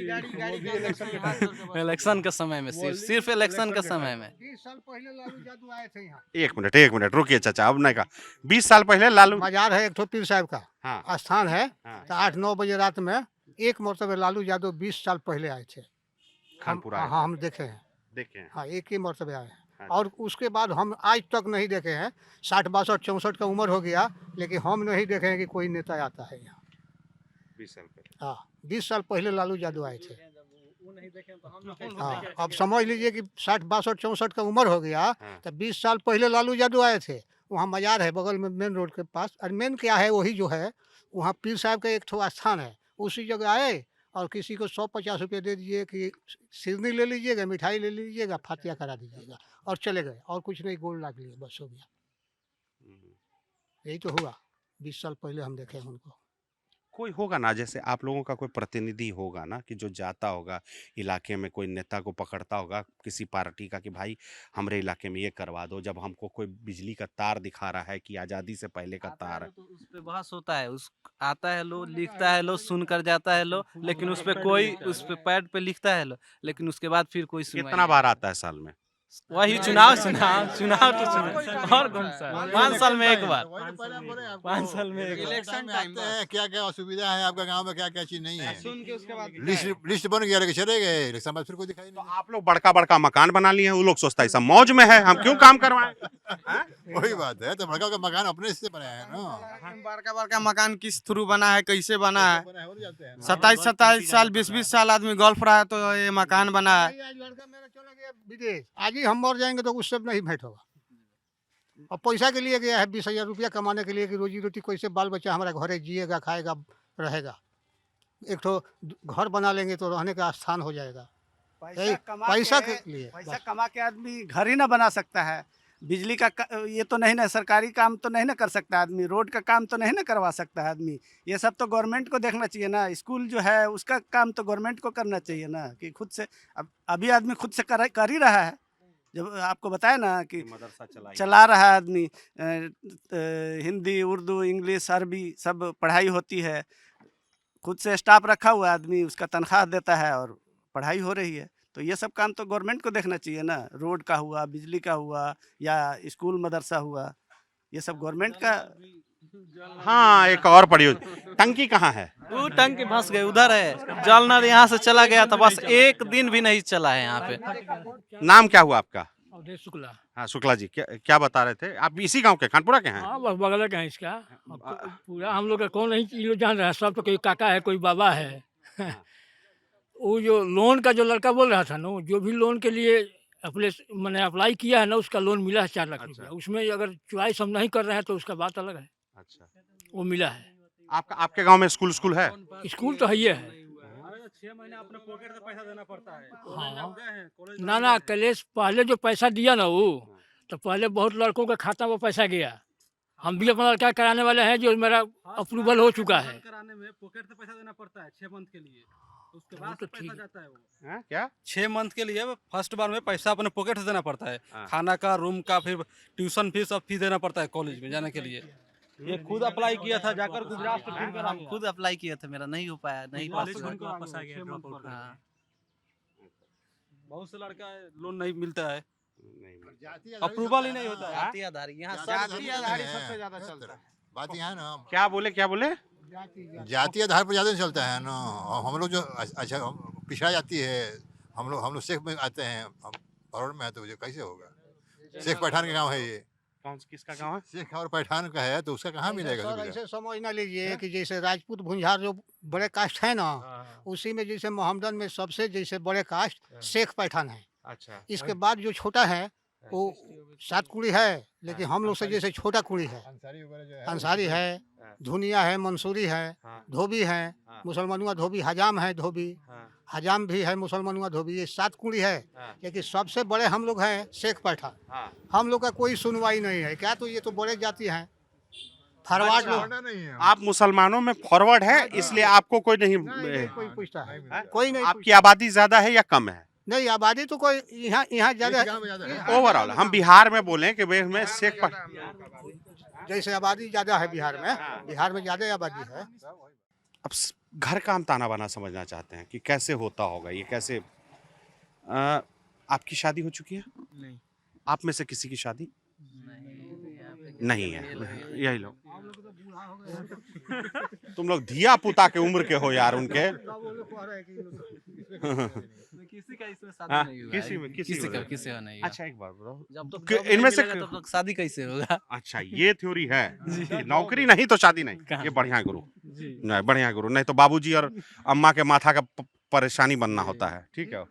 इलेक्शन के समय में, सिर्फ इलेक्शन के समय में। 20 साल पहले लालू यादव आए थे यहाँ। एक मिनट रुकिए चाचा, अब नहीं कहा 20 साल पहले लालू। मजार है एक ठो पीर साहब का हाँ स्थान है, हाँ। तो 8-9 बजे रात में एक मरतबे लालू यादव 20 साल पहले आए थे। खानपुरा आए हाँ हम देखे हैं, देखे हैं। हाँ एक ही मरतबे आए हैं। अच्छा। और उसके बाद हम आज तक नहीं देखे हैं, 60, 62, 64 का उम्र हो गया, लेकिन हम नहीं देखे हैं कि कोई नेता आता है यहाँ। 20 साल पहले। हाँ 20 साल पहले लालू यादव आए थे। हाँ अब समझ लीजिए कि 60, 62, 64 का उम्र हो गया, हाँ। तो 20 साल पहले लालू यादव आए थे। वहाँ मजार है बगल में मेन रोड के पास, और मेन क्या है वही जो है, वहाँ पीर साहब का एक ठो स्थान है, उसी जगह आए और किसी को 100-50 रुपये दे दीजिए कि सिरनी ले लीजिएगा, मिठाई ले लीजिएगा, फातिया करा दीजिएगा और चले गए, और कुछ नहीं, गोल लाग लिए, बस हो गया। यही तो हुआ 20 साल पहले हम देखे हैं उनको। कोई होगा ना, जैसे आप लोगों का कोई प्रतिनिधि होगा ना कि जो जाता होगा इलाके में, कोई नेता को पकड़ता होगा किसी पार्टी का कि भाई हमारे इलाके में ये करवा दो, जब हमको कोई बिजली का तार दिखा रहा है कि आज़ादी से पहले का तार है। तो उस पे बहस होता है, उस आता है लो, लिखता है लो, सुन कर जाता है लो, लेकिन उस पे कोई, उस पे पैड पे लिखता है लो, लेकिन उसके बाद फिर कोई सुनवाई कितना बार आता है साल में? वही चुनाव तो चुनाव और कौन सा, 5 साल में एक बार, 5 साल में एक बार। इलेक्शन टाइम पे क्या क्या असुविधा है आपका गांव में, क्या क्या चीज नहीं है, सुन के उसके बाद लिस्ट बन गया, लेके चले गए, इलेक्शन बाद फिर कोई दिखाई तो नहीं। आप लोग बड़का बड़का मकान बना लिए हैं, वो लोग सोचता है सब मौज में है, हम क्यों काम करवाएं? वही बात है, तो बड़का का मकान अपने से बनाया है ना। बड़का बड़का मकान किस थ्रू बना है, कैसे बना है, हो जाते हैं। 27 साल 20 साल आदमी गोल्फ रहा है तो ये मकान बना है। आज लड़का मेरा चला गया विदेश, आज ही हम मर जाएंगे तो उससे नहीं भेंट होगा। और पैसा के लिए गया है 20,000 रुपया कमाने के लिए कि रोजी रोटी कैसे बाल बच्चा हमारा घरे जिएगा, खाएगा, रहेगा। एक तो घर बना लेंगे तो रहने का स्थान हो जाएगा। पैसा के लिए पैसा कमा के आदमी घर ही ना बना सकता है, बिजली का ये तो नहीं ना, सरकारी काम तो नहीं ना कर सकता आदमी, रोड का काम तो नहीं ना करवा सकता है आदमी, ये सब तो गवर्नमेंट को देखना चाहिए ना। स्कूल जो है उसका काम तो गवर्नमेंट को करना चाहिए ना, कि खुद से अभी आदमी खुद से कर ही रहा है। जब आपको बताया ना कि मदरसा चला रहा है आदमी, हिंदी, उर्दू, इंग्लिश, अरबी सब पढ़ाई होती है, खुद से स्टाफ रखा हुआ है आदमी, उसका तनख्वाह देता है और पढ़ाई हो रही है। तो ये सब काम तो गवर्नमेंट को देखना चाहिए ना, रोड का हुआ, बिजली का हुआ, या स्कूल मदरसा हुआ, ये सब गवर्नमेंट का। हाँ एक और परियोजना, टंकी कहाँ है? वो टंकी फंस गए, उधर है, जल नल यहाँ से चला गया था, बस एक दिन भी नहीं चला है यहाँ पे। नाम क्या हुआ आपका? शुक्ला। हाँ शुक्ला जी, क्या क्या बता रहे थे आप? इसी गांव के, खानपुरा के हैं? हाँ बस बगल का है इसका, पूरा हम लोग का कौन नहीं ये लोग जान रहा है, सब तो कोई काका है, कोई बाबा है। वो जो लोन का जो लड़का बोल रहा था ना, जो भी लोन के लिए अपने मैंने अप्लाई किया है ना, उसका लोन मिला है 4 लाख रुपया। उसमें अगर चॉइस हम नहीं कर रहे हैं तो उसका बात अलग है। अच्छा, वो मिला है। आपके गांव में स्कूल है? स्कूल तो है ही है। 6 महीने अपने पॉकेट से पैसा देना पड़ता है। हाँ ना कलेश पहले जो पैसा दिया ना वो, तो पहले बहुत लड़कों के खाता में पैसा गया। हम भी अपना लड़का कराने वाले हैं, जो मेरा अप्रूवल हो चुका है। कराने में पॉकेट से पैसा देना पड़ता है 6 मंथ के लिए, उसके बाद तो पैसा जाता है वो। हाँ, क्या 6 मंथ के लिए फर्स्ट बार में पैसा अपने पॉकेट से देना पड़ता है, खाना का, रूम का, फिर ट्यूशन फीस, सब फीस देना पड़ता है कॉलेज में जाने के लिए। ये खुद अप्लाई किया था, जाकर गुजरात से फिर कर हम खुद अप्लाई किया था, मेरा नहीं हो पाया, नहीं पास हुआ। हाँ बहुत से लड़का लोन नहीं मिलता है, अप्रूवल ही नहीं होता है। जाति आधार यहाँ जाति आधार ही सबसे ज्यादा चलता है। बात यहाँ ना, क्या बोले जाति आधार पर ज्यादा चलता है ना। हम लोग जो अच्छा पिछड़ा जाती है, हम लोग शेख में आते हैं, भरोड़ में है, तो ये कैसे होगा? शेख पठान का गांव है ये। कौन किसका गांव है? शेख और पठान का है, तो उसका कहाँ मिलेगा सर सुविधा? ऐसे समझ ना लीजिए कि जैसे राजपूत भुंजार जो बड़े कास्ट है ना, उसी में जैसे मोहम्मदन में सबसे जैसे बड़े कास्ट शेख पठान है। अच्छा, इसके बाद जो छोटा है वो 7 कुड़ी है, लेकिन हम लोग से जैसे छोटा कुड़ी है, अंसारी है, धुनिया है, मंसूरी है, धोबी है, मुसलमानुआ धोबी, हजाम है, धोबी हजाम भी है, मुसलमानुआ धोबी, ये 7 कुड़ी है। लेकिन सबसे बड़े हम लोग हैं शेख पठान। हम लोग का कोई सुनवाई नहीं है क्या, तो ये तो बड़े जाति हैं। फॉरवर्ड लोग फॉरवर्ड नहीं है आप मुसलमानों में फॉरवर्ड है, इसलिए आपको कोई नहीं नहीं कोई पूछता है, हैं? कोई नहीं आपकी आबादी ज्यादा है या कम है? नहीं आबादी तो कोई यहाँ यहाँ ज्यादा इस गाँव में ज्यादा है। ओवरऑल हम बिहार में बोले कि वे में सिख जैसे आबादी ज्यादा है बिहार में ज्यादा आबादी है। अब घर का हम ताना बाना समझना चाहते हैं कि कैसे होता होगा ये, कैसे आपकी शादी हो चुकी है? नहीं। आप में से किसी की शादी नहीं है? यही लोग तुम लोग धिया पुता के उम्र के हो यार उनके। किसी का इसमें हाँ, शादी नहीं हुआ किसी में किसी का नहीं हुआ। अच्छा एक बार बताओ, जब तक कि जॉब इनमें नहीं से मिलेगा तब तक शादी कैसे होगा? अच्छा ये थ्योरी है कि नौकरी नहीं तो शादी नहीं। ये बढ़िया गुरु, नहीं बढ़िया गुरु, नहीं तो बाबूजी और अम्मा के माथा का परेशानी बनना होता है। ठीक है,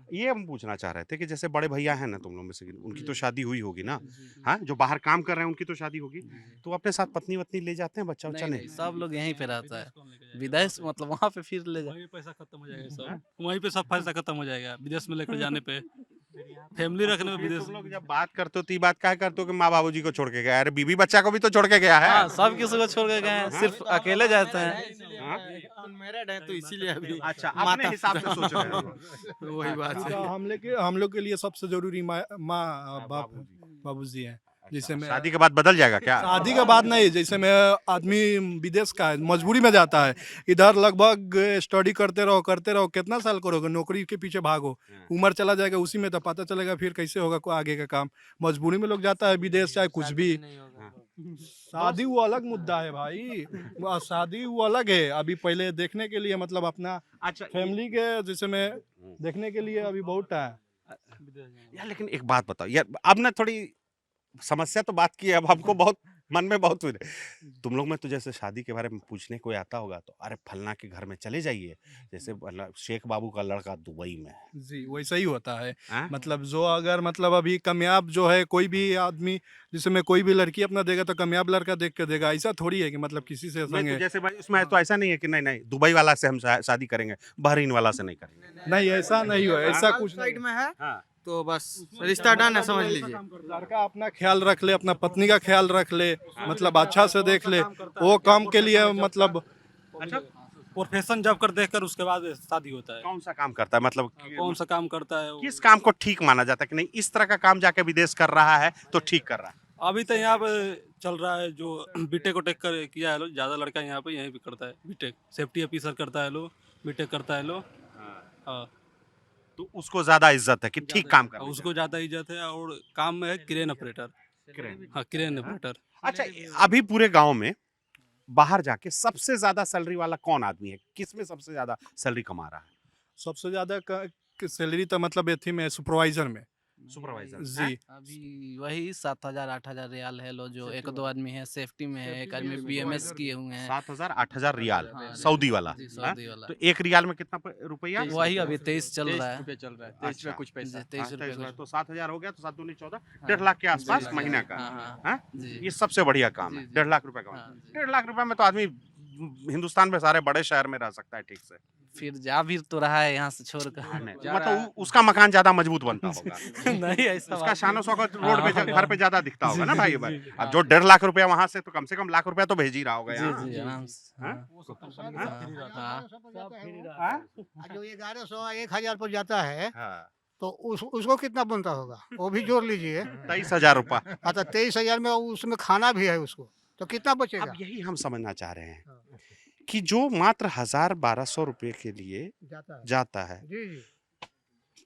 ये हम पूछना चाह रहे थे कि जैसे बड़े भैया हैं ना तुम लोग में से, उनकी तो शादी हुई होगी ना? हाँ, जो बाहर काम कर रहे हैं उनकी तो शादी होगी, तो अपने साथ पत्नी वत्नी ले जाते हैं, बच्चा उच्चा नहीं, नहीं? सब लोग यहीं पे रहता है, विदेश मतलब वहाँ पे फिर ले जाए। पैसा खत्म हो जाएगा सब, वहीं पे सब पैसा खत्म हो जाएगा विदेश में लेकर जाने पे, फैमिली रखने में विदेश। तुम लोग जब बात करते हो तो ये बात क्या करते हो कि माँ बाबूजी को छोड़ के गया? अरे बीबी बच्चा को भी तो छोड़ के गया है। हाँ, सब किसी को छोड़ के गए हैं, सिर्फ अकेले जाते हैं। अनमैरिड है तो इसीलिए अभी अच्छा, अपने हिसाब से सोच रहे हैं। वही बात है। हम लोग के लिए सबसे जरूरी माँ बाप बाबूजी हैं। जैसे मैं शादी के बाद बदल जाएगा क्या? शादी के बाद नहीं, जैसे मैं आदमी विदेश का है, मजबूरी में जाता है, इधर लगभग स्टडी करते रहो, कितना साल करोगे, नौकरी के पीछे भागो, उम्र चला जाएगा उसी में, तो पता चलेगा फिर कैसे होगा को आगे का काम। मजबूरी में लोग जाता है विदेश, चाहे कुछ भी। शादी वो अलग मुद्दा है भाई, शादी वो अलग है। अभी पहले देखने के लिए मतलब अपना अच्छा फैमिली के जैसे में देखने के लिए अभी बहुत टाइम। यार लेकिन एक बात बताओ यार, अब ना थोड़ी समस्या तो बात की है, अब हमको बहुत मन में बहुत हुई। तुम लोग में तो जैसे शादी के बारे में पूछने कोई आता होगा तो अरे फलना के घर में चले जाइए, जैसे शेख बाबू का लड़का दुबई में है। जी वैसा ही होता है। हाँ? मतलब जो अगर मतलब अभी कामयाब जो है कोई भी आदमी, जिसमें कोई भी लड़की अपना देगा तो कामयाब लड़का देख के देगा। ऐसा थोड़ी है कि मतलब किसी से नहीं संग तो है। जैसे भाई इसमें तो ऐसा नहीं है कि नहीं नहीं दुबई वाला से हम शादी करेंगे, बहरीन वाला से नहीं करेंगे। नहीं ऐसा नहीं हो, ऐसा कुछ नहीं। साइड में है हाँ। तो बस रिश्ता डन है, समझ लीजिए। लड़का अपना ख्याल रख ले, अपना पत्नी का ख्याल रख ले, मतलब अच्छा से देख ले, वो काम के लिए मतलब अच्छा, प्रोफेशन जब कर देखकर उसके बाद शादी होता है। कौन सा काम करता है, मतलब कौन सा काम करता है वो? किस काम को ठीक माना जाता है कि नहीं इस तरह का काम जाके विदेश कर रहा है तो ठीक कर रहा है? अभी तो यहाँ पे चल रहा है जो बीटेक को टेक कर किया है लो, ज्यादा लड़का यहाँ पे यहीं पे करता है बीटेक, सेफ्टी ऑफिसर करता है लो, बीटेक करता है लो। हाँ, तो उसको ज्यादा इज्जत है कि ठीक काम कर रहा है। उसको ज्यादा इज्जत है। और काम में है क्रेन ऑपरेटर। हाँ, क्रेन ऑपरेटर। अच्छा, अभी पूरे गांव में बाहर जाके सबसे ज्यादा सैलरी वाला कौन आदमी है? किसमें सबसे ज्यादा सैलरी कमा रहा है? सबसे ज्यादा सैलरी तो मतलब थी में सुपरवाइजर में। सुपरवाइजर जी अभी वही 7,000 8,000 रियाल है लो, जो एक दो आदमी है सेफ्टी में है, एक आदमी बीएमएस किए हुए हैं। 7,000 8,000 रियाल हाँ, सौदी वाला। जी, हाँ? सऊदी वाला। तो एक रियाल में कितना रुपया? वही अभी 23 चल रहा है। चल रहा है, अच्छा, कुछ पैसा। 23 रुपए हाँ, कुछ। तो 7,000 हो गया तो 7 दूनी 14, 1.5 लाख के आसपास जी, महीना का। हाँ, हाँ, हाँ? जी। ये सबसे बढ़िया काम है। जी, जी। 1.5 लाख रुपए का। हाँ, जी। 1.5 लाख रुपए में तो आदमी हिंदुस्तान में सारे बड़े शहर में रह सकता है ठीक से। फिर जा भी तो रहा है यहाँ से छोड़कर। मतलब उसका मकान ज्यादा मजबूत बनता होगा। नहीं ऐसा उसका बात शानो शौकत रोड पे हाँ, घर पे ज्यादा दिखता होगा ना भाई। अब हाँ। जो 1.5 लाख रुपया वहां से तो कम से कम लाख रुपया तो भेज ही रहा होगा जी यहाँ। जी आराम से। हाँ? हाँ, हाँ? जो 1100 1000 पर जाता है हाँ। तो उसको कितना बनता होगा वो भी जोड़ लीजिए। 23,000 रुपया। हाँ तो 23,000 में उसमें खाना भी है उसको, तो कितना बचेगा? अब यही हम समझना चाह रहे हैं कि जो मात्र 1,000-1,200 रुपए के लिए जाता है, जी जी।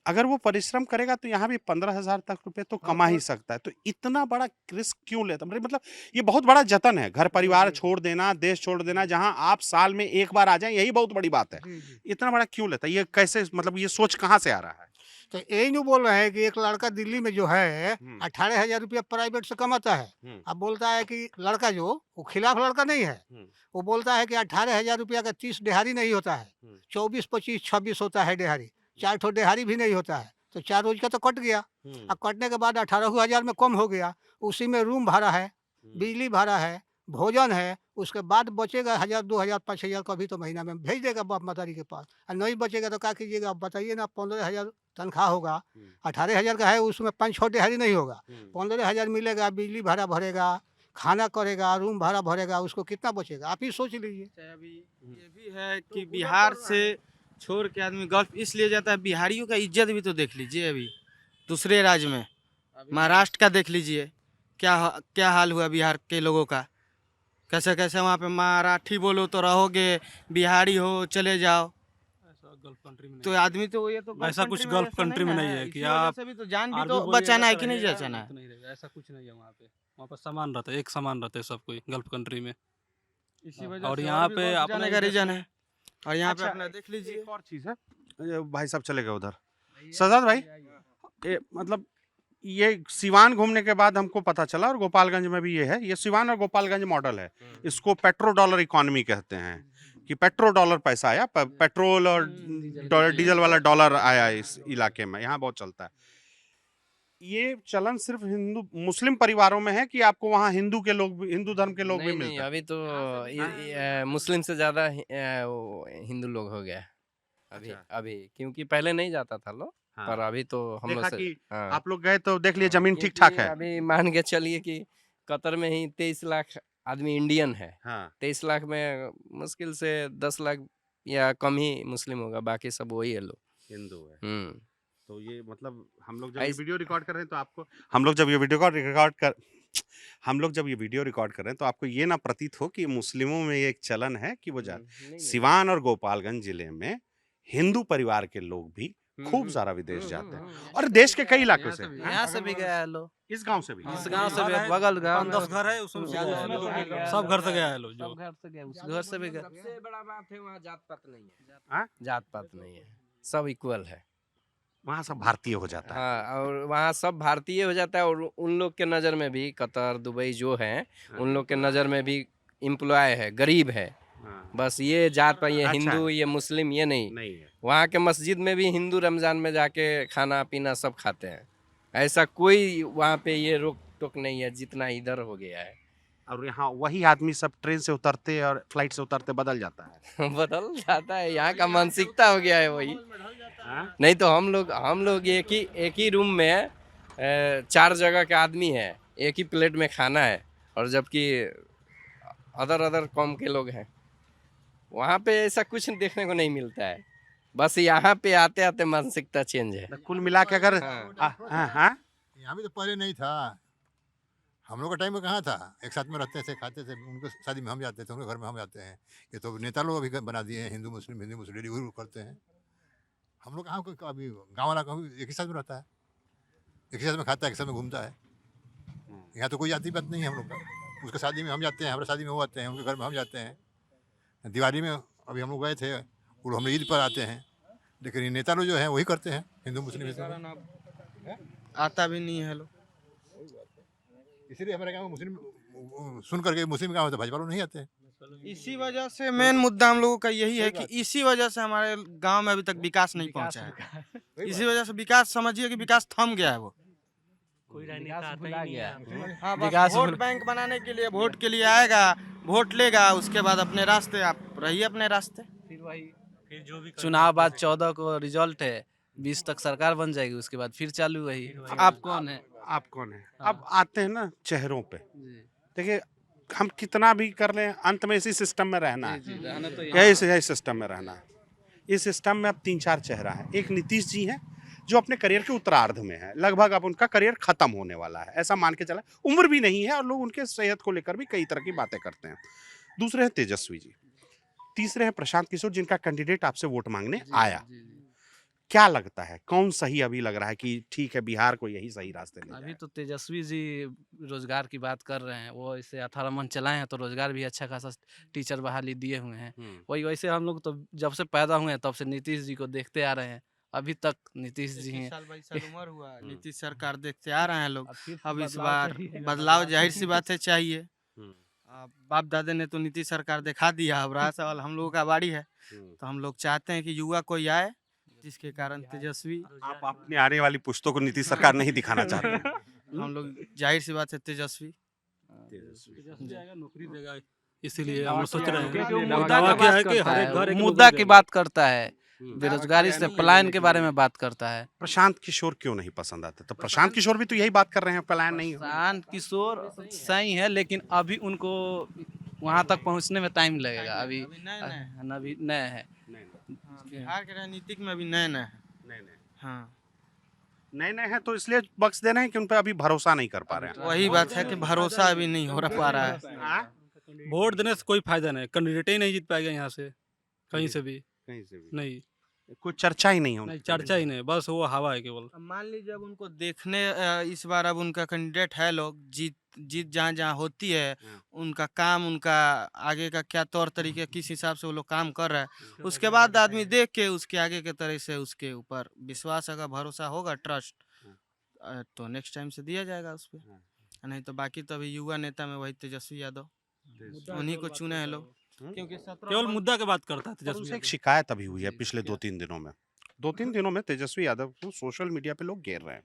अगर वो परिश्रम करेगा तो यहाँ भी 15,000 तक रुपए तो कमा ही सकता है। तो इतना बड़ा रिस्क क्यों लेता? मतलब ये बहुत बड़ा जतन है, घर परिवार छोड़ देना, देश छोड़ देना, जहाँ आप साल में एक बार आ जाएं, यही बहुत बड़ी बात है। इतना बड़ा क्यों लेता है? ये कैसे, मतलब ये सोच कहाँ से आ रहा है? तो यही नहीं बोल रहे हैं कि एक लड़का दिल्ली में जो है 18,000 रुपया प्राइवेट से कमाता है। अब बोलता है कि लड़का जो वो खिलाफ लड़का नहीं है, वो बोलता है कि 18,000 रुपया का 30 दिहाड़ी नहीं होता है, 24 25 26 होता है दिहाड़ी, 4 ठो दिहाड़ी भी नहीं होता है, तो 4 रोज का तो कट गया। अब कटने के बाद 18,000 में कम हो गया, उसी में रूम भाड़ा है, बिजली भाड़ा है, भोजन है, उसके बाद बचेगा 1,000 2,000 5,000 कभी तो महीना में भेज देगा बाप मातारी के पास। और नहीं बचेगा तो क्या कीजिएगा? आप बताइए ना। 15,000 तनख्वाह होगा, 18,000 का है, उसमें 5-6 दिहाड़ी नहीं होगा, 15,000 मिलेगा, बिजली भाड़ा भरेगा, खाना करेगा, रूम भाड़ा भरेगा, उसको कितना बचेगा? आप ही सोच लीजिए। अभी ये भी है कि बिहार से छोड़ के आदमी गल्फ इसलिए जाता है, बिहारियों का इज्जत भी तो देख लीजिए। अभी दूसरे राज्य में महाराष्ट्र का देख लीजिए, क्या हाल हुआ बिहार के लोगों का। कैसे कैसे वहाँ पे मराठी बोलो तो रहोगे, बिहारी हो चले जाओ। गल्फ कंट्री में तो आदमी तो ये तो ऐसा कुछ गल्फ कंट्री में नहीं है कि आप भी तो जान भी आर्मी तो बोलिएगा बचाना है तो कि नहीं रहेगा, बचाना है। तो नहीं रहेगा, ऐसा कुछ नहीं है वहाँ पे समान रहता है, एक समान रहता है सब कोई गल्फ कंट्री में। इसी वजह और से यहाँ भी पे गल्फ अपने जाने का इधर- रीजन है। और यहाँ पे अच्छा, अपना देख लीजिए एक और चीज़ है, ये भाई साहब चले गए उधर। सजाद भाई, मतलब ये सिवान घूमने के बाद हमको पता चला, और गोपालगंज में भी ये है, ये सिवान और गोपालगंज मॉडल है। इसको पेट्रो डॉलर इकोनॉमी कहते हैं कि पेट्रो डॉलर पैसा आया, पेट्रोल और डीजल वाला डॉलर आया इस इलाके में, यहाँ बहुत चलता है। ये चलन सिर्फ हिंदू मुस्लिम परिवारों में है कि आपको वहाँ हिंदू के लोग भी, हिंदू धर्म के लोग भी नहीं मिलते नहीं, हैं? अभी तो मुस्लिम से ज़्यादा हिंदू लोग हो गया अभी। अच्छा। अभी क्योंकि पहले नहीं जाता था लोग, हाँ। पर अभी तो हम लोग देखा से कि हाँ, आप लोग गए तो देख लिए हाँ, जमीन ठीक क्योंकि ठाक है। अभी मान के चलिए कि कतर में ही 23 लाख आदमी इंडियन है। हाँ 23 लाख में मुश्किल से 10 लाख या कम ही मुस्लिम होगा, बाकी सब वही है लोग। हिंदू है। हम्म। तो ये मतलब हम लोग जब ये ऐस- वीडियो रिकॉर्ड कर रहे हैं तो आपको हम लोग जब ये वीडियो रिकॉर्ड कर रहे हैं तो आपको ये ना प्रतीत हो कि मुस्लिमों में ये एक चलन है कि वो नहीं, सिवान और गोपालगंज जिले में हिंदू परिवार के लोग भी खूब सारा विदेश जाते हैं, और देश के कई इलाकों से। यहाँ से भी गया है लोग, इस गांव से भी। इस गांव से भी, बगल गांव 5-10 घर है उसमें से गया है लोग। सब घर से गया है लोग जो। सब घर से गया, उस घर से भी गया। सबसे बड़ा बात है वहाँ जात पात नहीं हाँ? है। जात पात नहीं है, सब इक्वल है। वहाँ सब भारतीय हो जाता है। हाँ, और वहाँ सब भारतीय हो जाता है। और उन लोग के नज़र में भी कतर दुबई जो है, उन लोग के नज़र में भी एम्प्लॉय है, गरीब है। हाँ, बस ये जात पर, ये अच्छा हिंदू है। ये मुस्लिम ये नहीं। नहीं है। वहाँ के मस्जिद में भी हिंदू रमज़ान में जाके खाना पीना सब खाते हैं। ऐसा कोई वहाँ पे ये रोक टोक नहीं है जितना इधर हो गया है। और यहाँ वही आदमी सब ट्रेन से उतरते और फ्लाइट से उतरते बदल जाता है। बदल जाता है, यहाँ का मानसिकता हो गया है वही। हाँ? नहीं तो हम लोग एक ही रूम में 4 जगह का आदमी है, एक ही प्लेट में खाना है, और जबकि अदर कौम के लोग हैं। वहाँ पे ऐसा कुछ देखने को नहीं मिलता है। बस यहाँ पे आते आते मानसिकता चेंज है। तो कुल मिला के अगर हाँ यहाँ भी तो पहले नहीं था। हम लोग का टाइम में कहाँ था, एक साथ में रहते थे, खाते थे, उनके शादी में हम जाते थे, उनके घर में हम जाते हैं। ये तो नेता लोग अभी बना दिए हैं, हिंदू मुस्लिम डिवाइड करते हैं। हम लोग कहाँ अभी गाँव वाला कभी एक ही साथ में रहता है, एक ही साथ में खाता है, एक साथ में घूमता है। यहाँ तो कोई जाति बात नहीं है हम लोग का। उसके शादी में हम जाते हैं, हमारे शादी में वो आते हैं, उनके घर में हम जाते हैं। दिवाली में अभी हम लोग गए थे, वो हम ईद पर आते हैं। लेकिन ये नेता लोग जो हैं वही करते हैं, हिंदू मुस्लिम आता भी नहीं है लोग। इसलिए हमारे गाँव में मुस्लिम सुन करके मुस्लिम गाँव में तो भाजपा लोग नहीं आते हैं। इसी वजह से मेन मुद्दा हम लोगों का यही है कि इसी वजह से हमारे गांव में अभी तक विकास नहीं पहुंचा है। इसी वजह से विकास, समझिए कि विकास थम गया है। वो कोई राजनीति भुला गया। हाँ, बस विकास वोट बैंक बनाने के लिए वोट के लिए आएगा, वोट लेगा, उसके बाद अपने रास्ते, आप रहिए अपने रास्ते। फिर जो भी चुनाव बाद 14 को रिजल्ट है, 20 तक सरकार बन जाएगी, उसके बाद फिर चालू वही। आप कौन है? आप कौन है? अब आते हैं ना चेहरों पे। देखिए हम कितना भी कर लें, अंत में इसी सिस्टम में रहना है, यही सिस्टम में रहना है। इस सिस्टम में अब 3-4 चेहरा है। एक नीतीश जी हैं जो अपने करियर के उत्तरार्ध में है, लगभग अब उनका करियर खत्म होने वाला है, ऐसा मान के चला। उम्र भी नहीं है और लोग उनके सेहत को लेकर भी कई तरह की बातें करते हैं। दूसरे हैं तेजस्वी जी, तीसरे हैं प्रशांत किशोर, जिनका कैंडिडेट आपसे वोट मांगने आया। क्या लगता है कौन सही अभी लग रहा है कि ठीक है बिहार को यही सही रास्ते ले अभी तो तेजस्वी जी रोजगार की बात कर रहे हैं, वो इसे 18 मन चलाए हैं तो रोजगार भी अच्छा खासा टीचर बहाली दिए हुए हैं। वही वैसे हम लोग तो जब से पैदा हुए हैं तब से नीतीश जी को देखते आ रहे हैं, अभी तक नीतीश जी हैं। 22 साल उम्र हुआ, नीतीश सरकार देखते आ रहे हैं लोग। अब इस बार बदलाव जाहिर सी बात है चाहिए। बाप दादा ने तो नीतीश सरकार दिखा दिया, अब रहा सवाल हम लोगों का बारी है। तो हम लोग चाहते हैं कि युवा कोई आए जिसके कारण तेजस्वी। आप अपनी आने वाली पुश्तों को नीतीश सरकार नहीं दिखाना चाहते? हम लोग जाहिर सी बात है तेजस्वी नौकरी देगा, इसीलिए हम लोग सोच रहे हैं। मुद्दा की बात करता है, बेरोजगारी से पलायन के बारे में बात करता है। प्रशांत किशोर क्यों नहीं पसंद आता? तो प्रशांत किशोर भी तो यही बात कर रहे हैं, पलायन नहीं हो। प्रशांत किशोर सही है, लेकिन अभी उनको वहां तक पहुंचने में टाइम लगेगा। अभी अभी नए है। बिहार के राजनीतिक में अभी नए नए है। हाँ, नए नए हैं तो इसलिए बख्श दे रहे हैं कि उन पर अभी भरोसा नहीं कर पा रहे हैं। वही बात है कि भरोसा अभी नहीं हो पा रहा है। हाँ? वोट देने से कोई फायदा नहीं, कैंडिडेट ही नहीं जीत पाएगा यहाँ से कहीं से भी कहीं से भी नहीं, कोई चर्चा ही नहीं हो। नहीं चर्चा ही नहीं, बस वो हवा है केवल। अब मान लीजिए अब उनको देखने इस बार अब उनका कैंडिडेट है, लोग जीत जहाँ जहाँ होती है उनका काम, उनका आगे का क्या तौर तरीके किस हिसाब से वो लोग काम कर रहे हैं, उसके बाद आदमी देख के उसके आगे के तरह से उसके ऊपर विश्वास अगर भरोसा होगा, ट्रस्ट, तो नेक्स्ट टाइम से दिया जाएगा उस पर। नहीं तो बाकी तो अभी युवा नेता में वही तेजस्वी यादव, उन्हीं को चुने हैं लोग, क्योंकि केवल मुद्दा की बात करता है पर तेजस्वी उनसे एक यादव। शिकायत अभी हुई है पिछले 2-3 दिनों में। 2-3 दिनों में तेजस्वी यादव को सोशल मीडिया पे लोग घेर रहे हैं।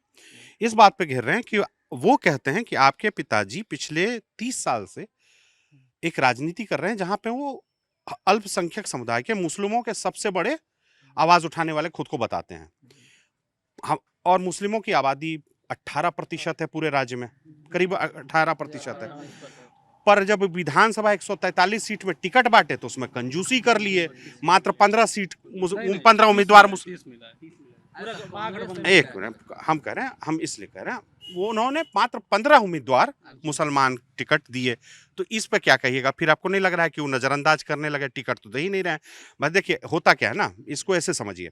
इस बात पे घेर रहे हैं कि वो कहते हैं कि आपके पिताजी पिछले 30 साल से एक राजनीति कर रहे हैं जहां पे वो अल्पसंख्यक समुदाय के मुस्लिमों के सबसे बड़े आवाज उठाने वाले खुद को बताते हैं। हम और मुस्लिमों की आबादी 18% है पूरे राज्य में, करीब 18% है। पर जब विधानसभा 143 सीट में टिकट बांटे तो उसमें कंजूसी कर लिए, मात्र 15 उम्मीदवार एक मिनट, हम कह रहे हैं, हम इसलिए कह रहे हैं, वो उन्होंने मात्र 15 उम्मीदवार मुसलमान टिकट दिए। तो इस पे क्या कहिएगा? फिर आपको नहीं लग रहा है कि वो नजरअंदाज करने लगे, टिकट तो दे ही नहीं रहे हैं? बस देखिए होता क्या है ना, इसको ऐसे समझिए,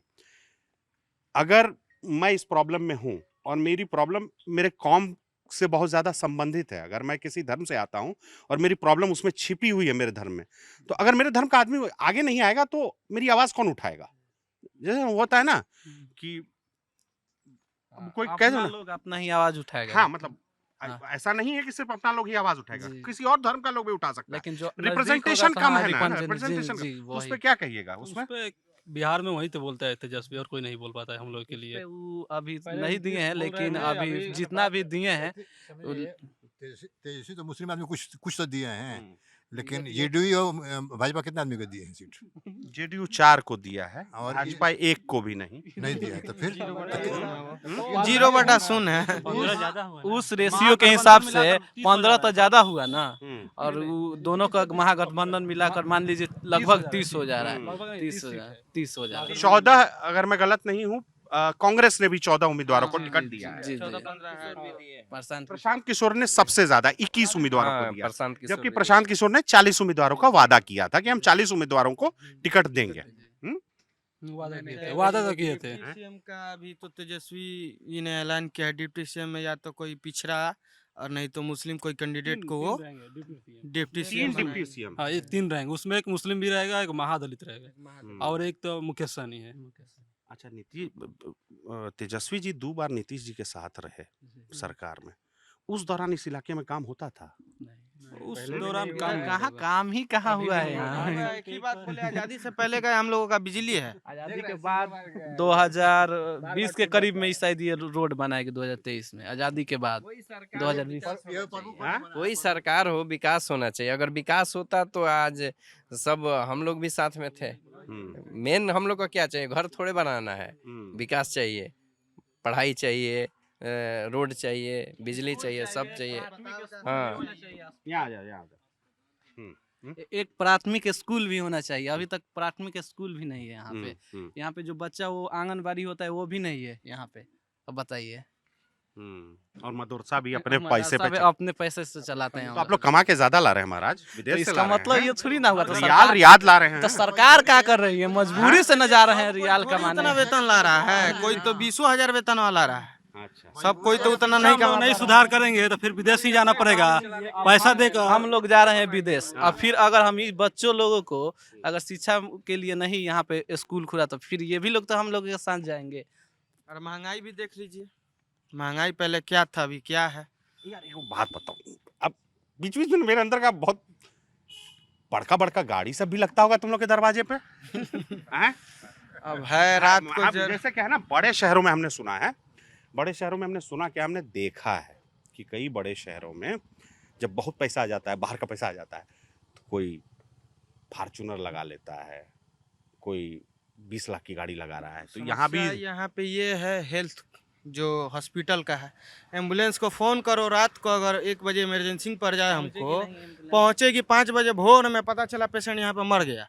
अगर मैं इस प्रॉब्लम में हूं और मेरी प्रॉब्लम मेरे कौम से बहुत ज्यादा संबंधित है, अगर मैं किसी धर्म से आता हूं और मेरी प्रॉब्लम उसमें छिपी हुई है मेरे धर्म में, तो अगर मेरे धर्म का आदमी आगे नहीं आएगा तो मेरी आवाज कौन उठाएगा? जैसे होता है ना कि कोई कह दो ना, लोग अपना ही आवाज उठाएगा। हाँ मतलब हाँ। ऐसा नहीं है कि सिर्फ अपना लोग ही आवाज उठाएगा, जी। किसी और धर्म का लोग भी उठा सकता है। लेकिन जो रिप्रेजेंटेशन कम है ना, रिप्रेजेंटेशन रिप्रेजेंटेशन उस पे क्या कहिएगा? उसमें बिहार में वही तो बोलता है तेजस्वी, और कोई नहीं बोल पाता है हम लोग के लिए। वो अभी नहीं दिए हैं, लेकिन अभी जितना भी दिए हैं तेजस्वी तो मुस्लिम आदमी कुछ तो दिए हैं, लेकिन जेडीयू और भाजपा कितने आदमी को दिए हैं सीट? जेडीयू 4 को दिया है और भाजपा 1 को भी नहीं दिया है, तो फिर 0/0 है। उस रेशियो के हिसाब से 15 तो ज्यादा हुआ ना, और वो दोनों का महागठबंधन मिलाकर मान लीजिए लगभग 30 हो जा रहा है। 30 हो जा रहा है। 14, अगर मैं गलत नहीं हूँ, कांग्रेस ने भी 14 उम्मीदवारों को टिकट दिया है। जी जी। प्रशांत किशोर ने सबसे ज्यादा 21 उम्मीदवारों को दिया, प्रशांत किशोर जबकि प्रशांत किशोर ने 40 उम्मीदवारों का वादा किया था कि हम 40 उम्मीदवारों को टिकट देंगे। वादा तो किए थे। सीएम का अभी तो तेजस्वी जी ने ऐलान किया है, डिप्टी सीएम में या तो कोई पिछड़ा और नहीं तो मुस्लिम कोई कैंडिडेट को वो डिप्टी सीएम डिप्टी सीएम। हाँ, ये 3 रहेंगे, उसमें एक मुस्लिम भी रहेगा, एक महादलित रहेगा, और एक तो मुकेश सहनी है। अच्छा, तेजस्वी जी 2 बार नीतीश जी के साथ रहे सरकार में, उस दौरान इस इलाके में काम होता था? उस दौरान काम ही कहाँ हुआ है यहाँ। एक ही बात बोले, आजादी से पहले का हम लोगों का बिजली है, आजादी के बाद 2020 के करीब में शायद ये रोड बनाया कि 2023 में, आजादी के बाद 2020। कोई सरकार हो, विकास होना चाहिए। अगर विकास होता तो आज सब हम लोग भी साथ में थे। मेन हम लोग को क्या चाहिए? घर थोड़े बनाना है, विकास चाहिए, पढ़ाई चाहिए, रोड चाहिए, बिजली चाहिए, सब चाहिए। हाँ, एक प्राथमिक स्कूल भी होना चाहिए। अभी तक प्राथमिक स्कूल भी नहीं है यहाँ पे। यहाँ पे जो बच्चा वो आंगनबाड़ी होता है वो भी नहीं है यहाँ पे। अब बताइए। और मदरसा भी अपने पैसे पे अपने पैसे से चलाते हैं। तो आप लोग कमा के ज्यादा ला रहे हैं महाराज, विदेश से इसका मतलब ये थोड़ी ना हुआ तो रियाल ला रहे हैं। तो सरकार क्या कर रही है? मजबूरी से न जा रहे हैं रियाल कमाने। उतना वेतन ला रहा है, कोई तो 20,000 वेतन वाला रहा है। अच्छा, सब कोई तो उतना नहीं कमा। नहीं सुधार करेंगे तो फिर विदेश ही जाना पड़ेगा, पैसा देकर। हम लोग जा रहे हैं विदेश, और फिर अगर हम बच्चों लोगों को अगर शिक्षा के लिए नहीं यहाँ पे स्कूल खुला तो फिर ये भी लोग तो हम लोग के साथ जाएंगे। और महंगाई भी देख लीजिए, महंगाई पहले क्या था अभी क्या है। यार एक बात बताओ, अब बीच बीच में मेरे अंदर का बहुत बड़का गाड़ी सब भी लगता होगा तुम लोग के दरवाजे पे हैं? अब है रात को जैसे क्या है ना, बड़े शहरों में हमने सुना है, बड़े शहरों में हमने सुना क्या, हमने देखा है कि कई बड़े शहरों में जब बहुत पैसा आ जाता है, बाहर का पैसा आ जाता है, तो कोई फार्चूनर लगा लेता है, कोई 20 लाख की गाड़ी लगा रहा है। तो यहाँ भी समस्या यहाँ पे ये है हेल्थ जो हॉस्पिटल का है, एम्बुलेंस को फ़ोन करो रात को, अगर 1 बजे इमरजेंसी पड़ जाए हमको, पहुँचेगी 5 बजे भोर में, पता चला पेशेंट यहाँ पे मर गया।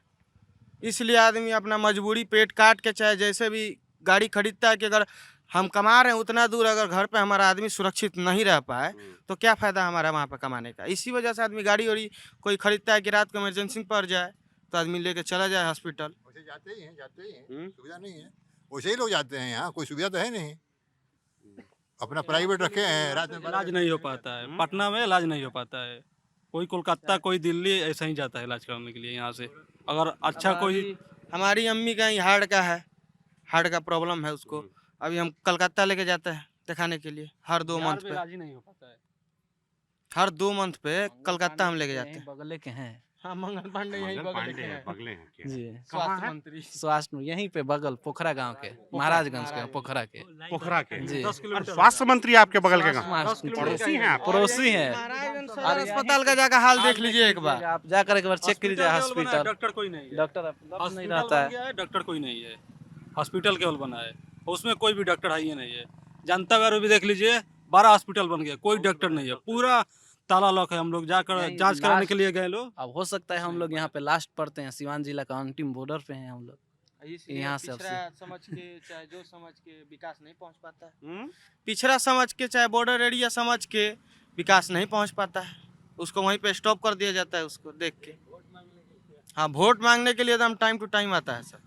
इसलिए आदमी अपना मजबूरी पेट काट के चाहे जैसे भी गाड़ी खरीदता है कि अगर हम कमा रहे हैं उतना दूर, अगर घर पे हमारा आदमी सुरक्षित नहीं रह पाए तो क्या फ़ायदा हमारा वहाँ पे कमाने का। इसी वजह से आदमी गाड़ी वाड़ी कोई खरीदता है कि रात को इमरजेंसी पड़ जाए तो आदमी लेके चला जाए हॉस्पिटल। वैसे जाते ही हैं, सुविधा नहीं है, वैसे ही लोग जाते हैं, यहाँ कोई सुविधा तो है नहीं, अपना प्राइवेट रखे हैं, रात में इलाज नहीं हो पाता है, पटना में इलाज नहीं हो पाता है, कोई कोलकाता कोई दिल्ली ऐसा ही जाता है इलाज कराने के लिए यहाँ से। अगर अच्छा कोई, हमारी अम्मी का हार्ट का है, हार्ट का प्रॉब्लम है उसको, अभी हम कलकत्ता लेके जाते हैं दिखाने के लिए हर 2 मंथ पे, इलाज ही नहीं हो पाता है। हर 2 मंथ पे कलकत्ता हम लेके जाते हैं। बगले के हैं। हाँ, मंगल पांडे यहीं बगल के हैं। बगले हैं क्या? जी, स्वास्थ्य मंत्री। स्वास्थ्य यहीं पे बगल पोखरा गांव के, महाराजगंज के पोखरा के। पोखरा के जी। और स्वास्थ्य मंत्री आपके बगल के गाँव? पड़ोसी हैं आप? पड़ोसी हैं। सदर अस्पताल का जाकर हाल देख लीजिए एक बार। आप जाकर एक बार चेक कीजिए हॉस्पिटल। डॉक्टर कोई नहीं है, डॉक्टर नहीं रहता है। डॉक्टर कोई नहीं है, हॉस्पिटल केवल बना है, उसमें कोई भी डॉक्टर है ही नहीं है। जनता गाँव भी देख लीजिए, 12 हॉस्पिटल बन गया, कोई डॉक्टर नहीं है, पूरा ताला लॉक है। हम लोग जाकर जांच कराने के लिए गए लोग। अब हो सकता है हम लोग यहाँ पे लास्ट पड़ते हैं, सिवान जिला का अंतिम बॉर्डर पे हैं हम लोग। यहाँ से पिछड़ा समझ के चाहे जो समझ के विकास नहीं पहुँच पाता है, पिछड़ा समझ के चाहे बॉर्डर एरिया समझ के विकास नहीं पहुँच पाता है, उसको वहीं पे स्टॉप कर दिया जाता है उसको देख के। हाँ, वोट मांगने के लिए एकदम टाइम टू टाइम आता है सर,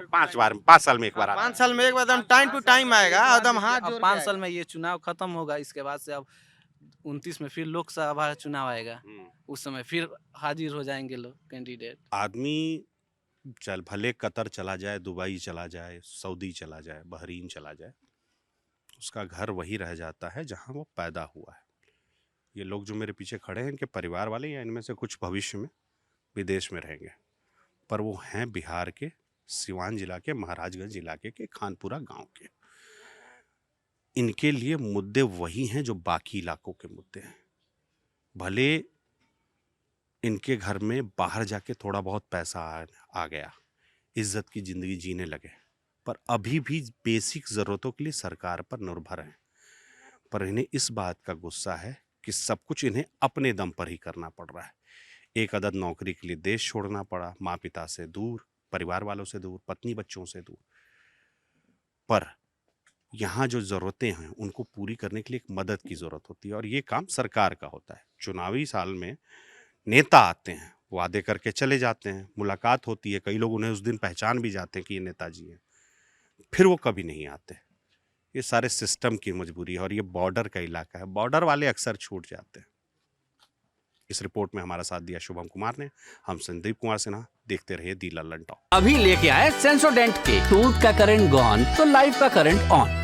5 साल में एक बार आता 5 साल में एक बार एकदम टाइम टू टाइम आएगा, एकदम हाथ जोड़ के 5 साल आएगा। में ये चुनाव खत्म होगा, इसके बाद से अब 29 में फिर लोकसभा चुनाव आएगा, उस समय फिर हाजिर हो जाएंगे लोग कैंडिडेट। आदमी चल भले कतर चला जाए, दुबई चला जाए, सऊदी चला जाए, बहरीन चला जाए, उसका घर वही रह जाता है जहां वो पैदा हुआ है। ये लोग जो मेरे पीछे खड़े हैं, इनके परिवार वाले या इनमें से कुछ भविष्य में विदेश में रहेंगे, पर वो हैं बिहार के सिवान जिला के, महाराजगंज इलाके के, खानपुरा गांव के। इनके लिए मुद्दे वही हैं जो बाकी इलाकों के मुद्दे हैं। भले इनके घर में बाहर जाके थोड़ा बहुत पैसा आ गया, इज्जत की ज़िंदगी जीने लगे, पर अभी भी बेसिक ज़रूरतों के लिए सरकार पर निर्भर हैं। पर इन्हें इस बात का गुस्सा है कि सब कुछ इन्हें अपने दम पर ही करना पड़ रहा है। एक अदद नौकरी के लिए देश छोड़ना पड़ा, माँ पिता से दूर, परिवार वालों से दूर, पत्नी बच्चों से दूर। पर यहाँ जो ज़रूरतें हैं उनको पूरी करने के लिए एक मदद की ज़रूरत होती है, और ये काम सरकार का होता है। चुनावी साल में नेता आते हैं, वादे करके चले जाते हैं, मुलाकात होती है, कई लोग उन्हें उस दिन पहचान भी जाते हैं कि ये नेताजी हैं, फिर वो कभी नहीं आते। ये सारे सिस्टम की मजबूरी है, और ये बॉर्डर का इलाका है, बॉर्डर वाले अक्सर छूट जाते हैं। इस रिपोर्ट में हमारा साथ दिया शुभम कुमार ने, हम संदीप कुमार सिन्हा। देखते रहिए दी लल्लन टॉक। अभी लेके आए सेंसोडेंट के, टूथ का करंट गॉन तो लाइफ का करंट ऑन।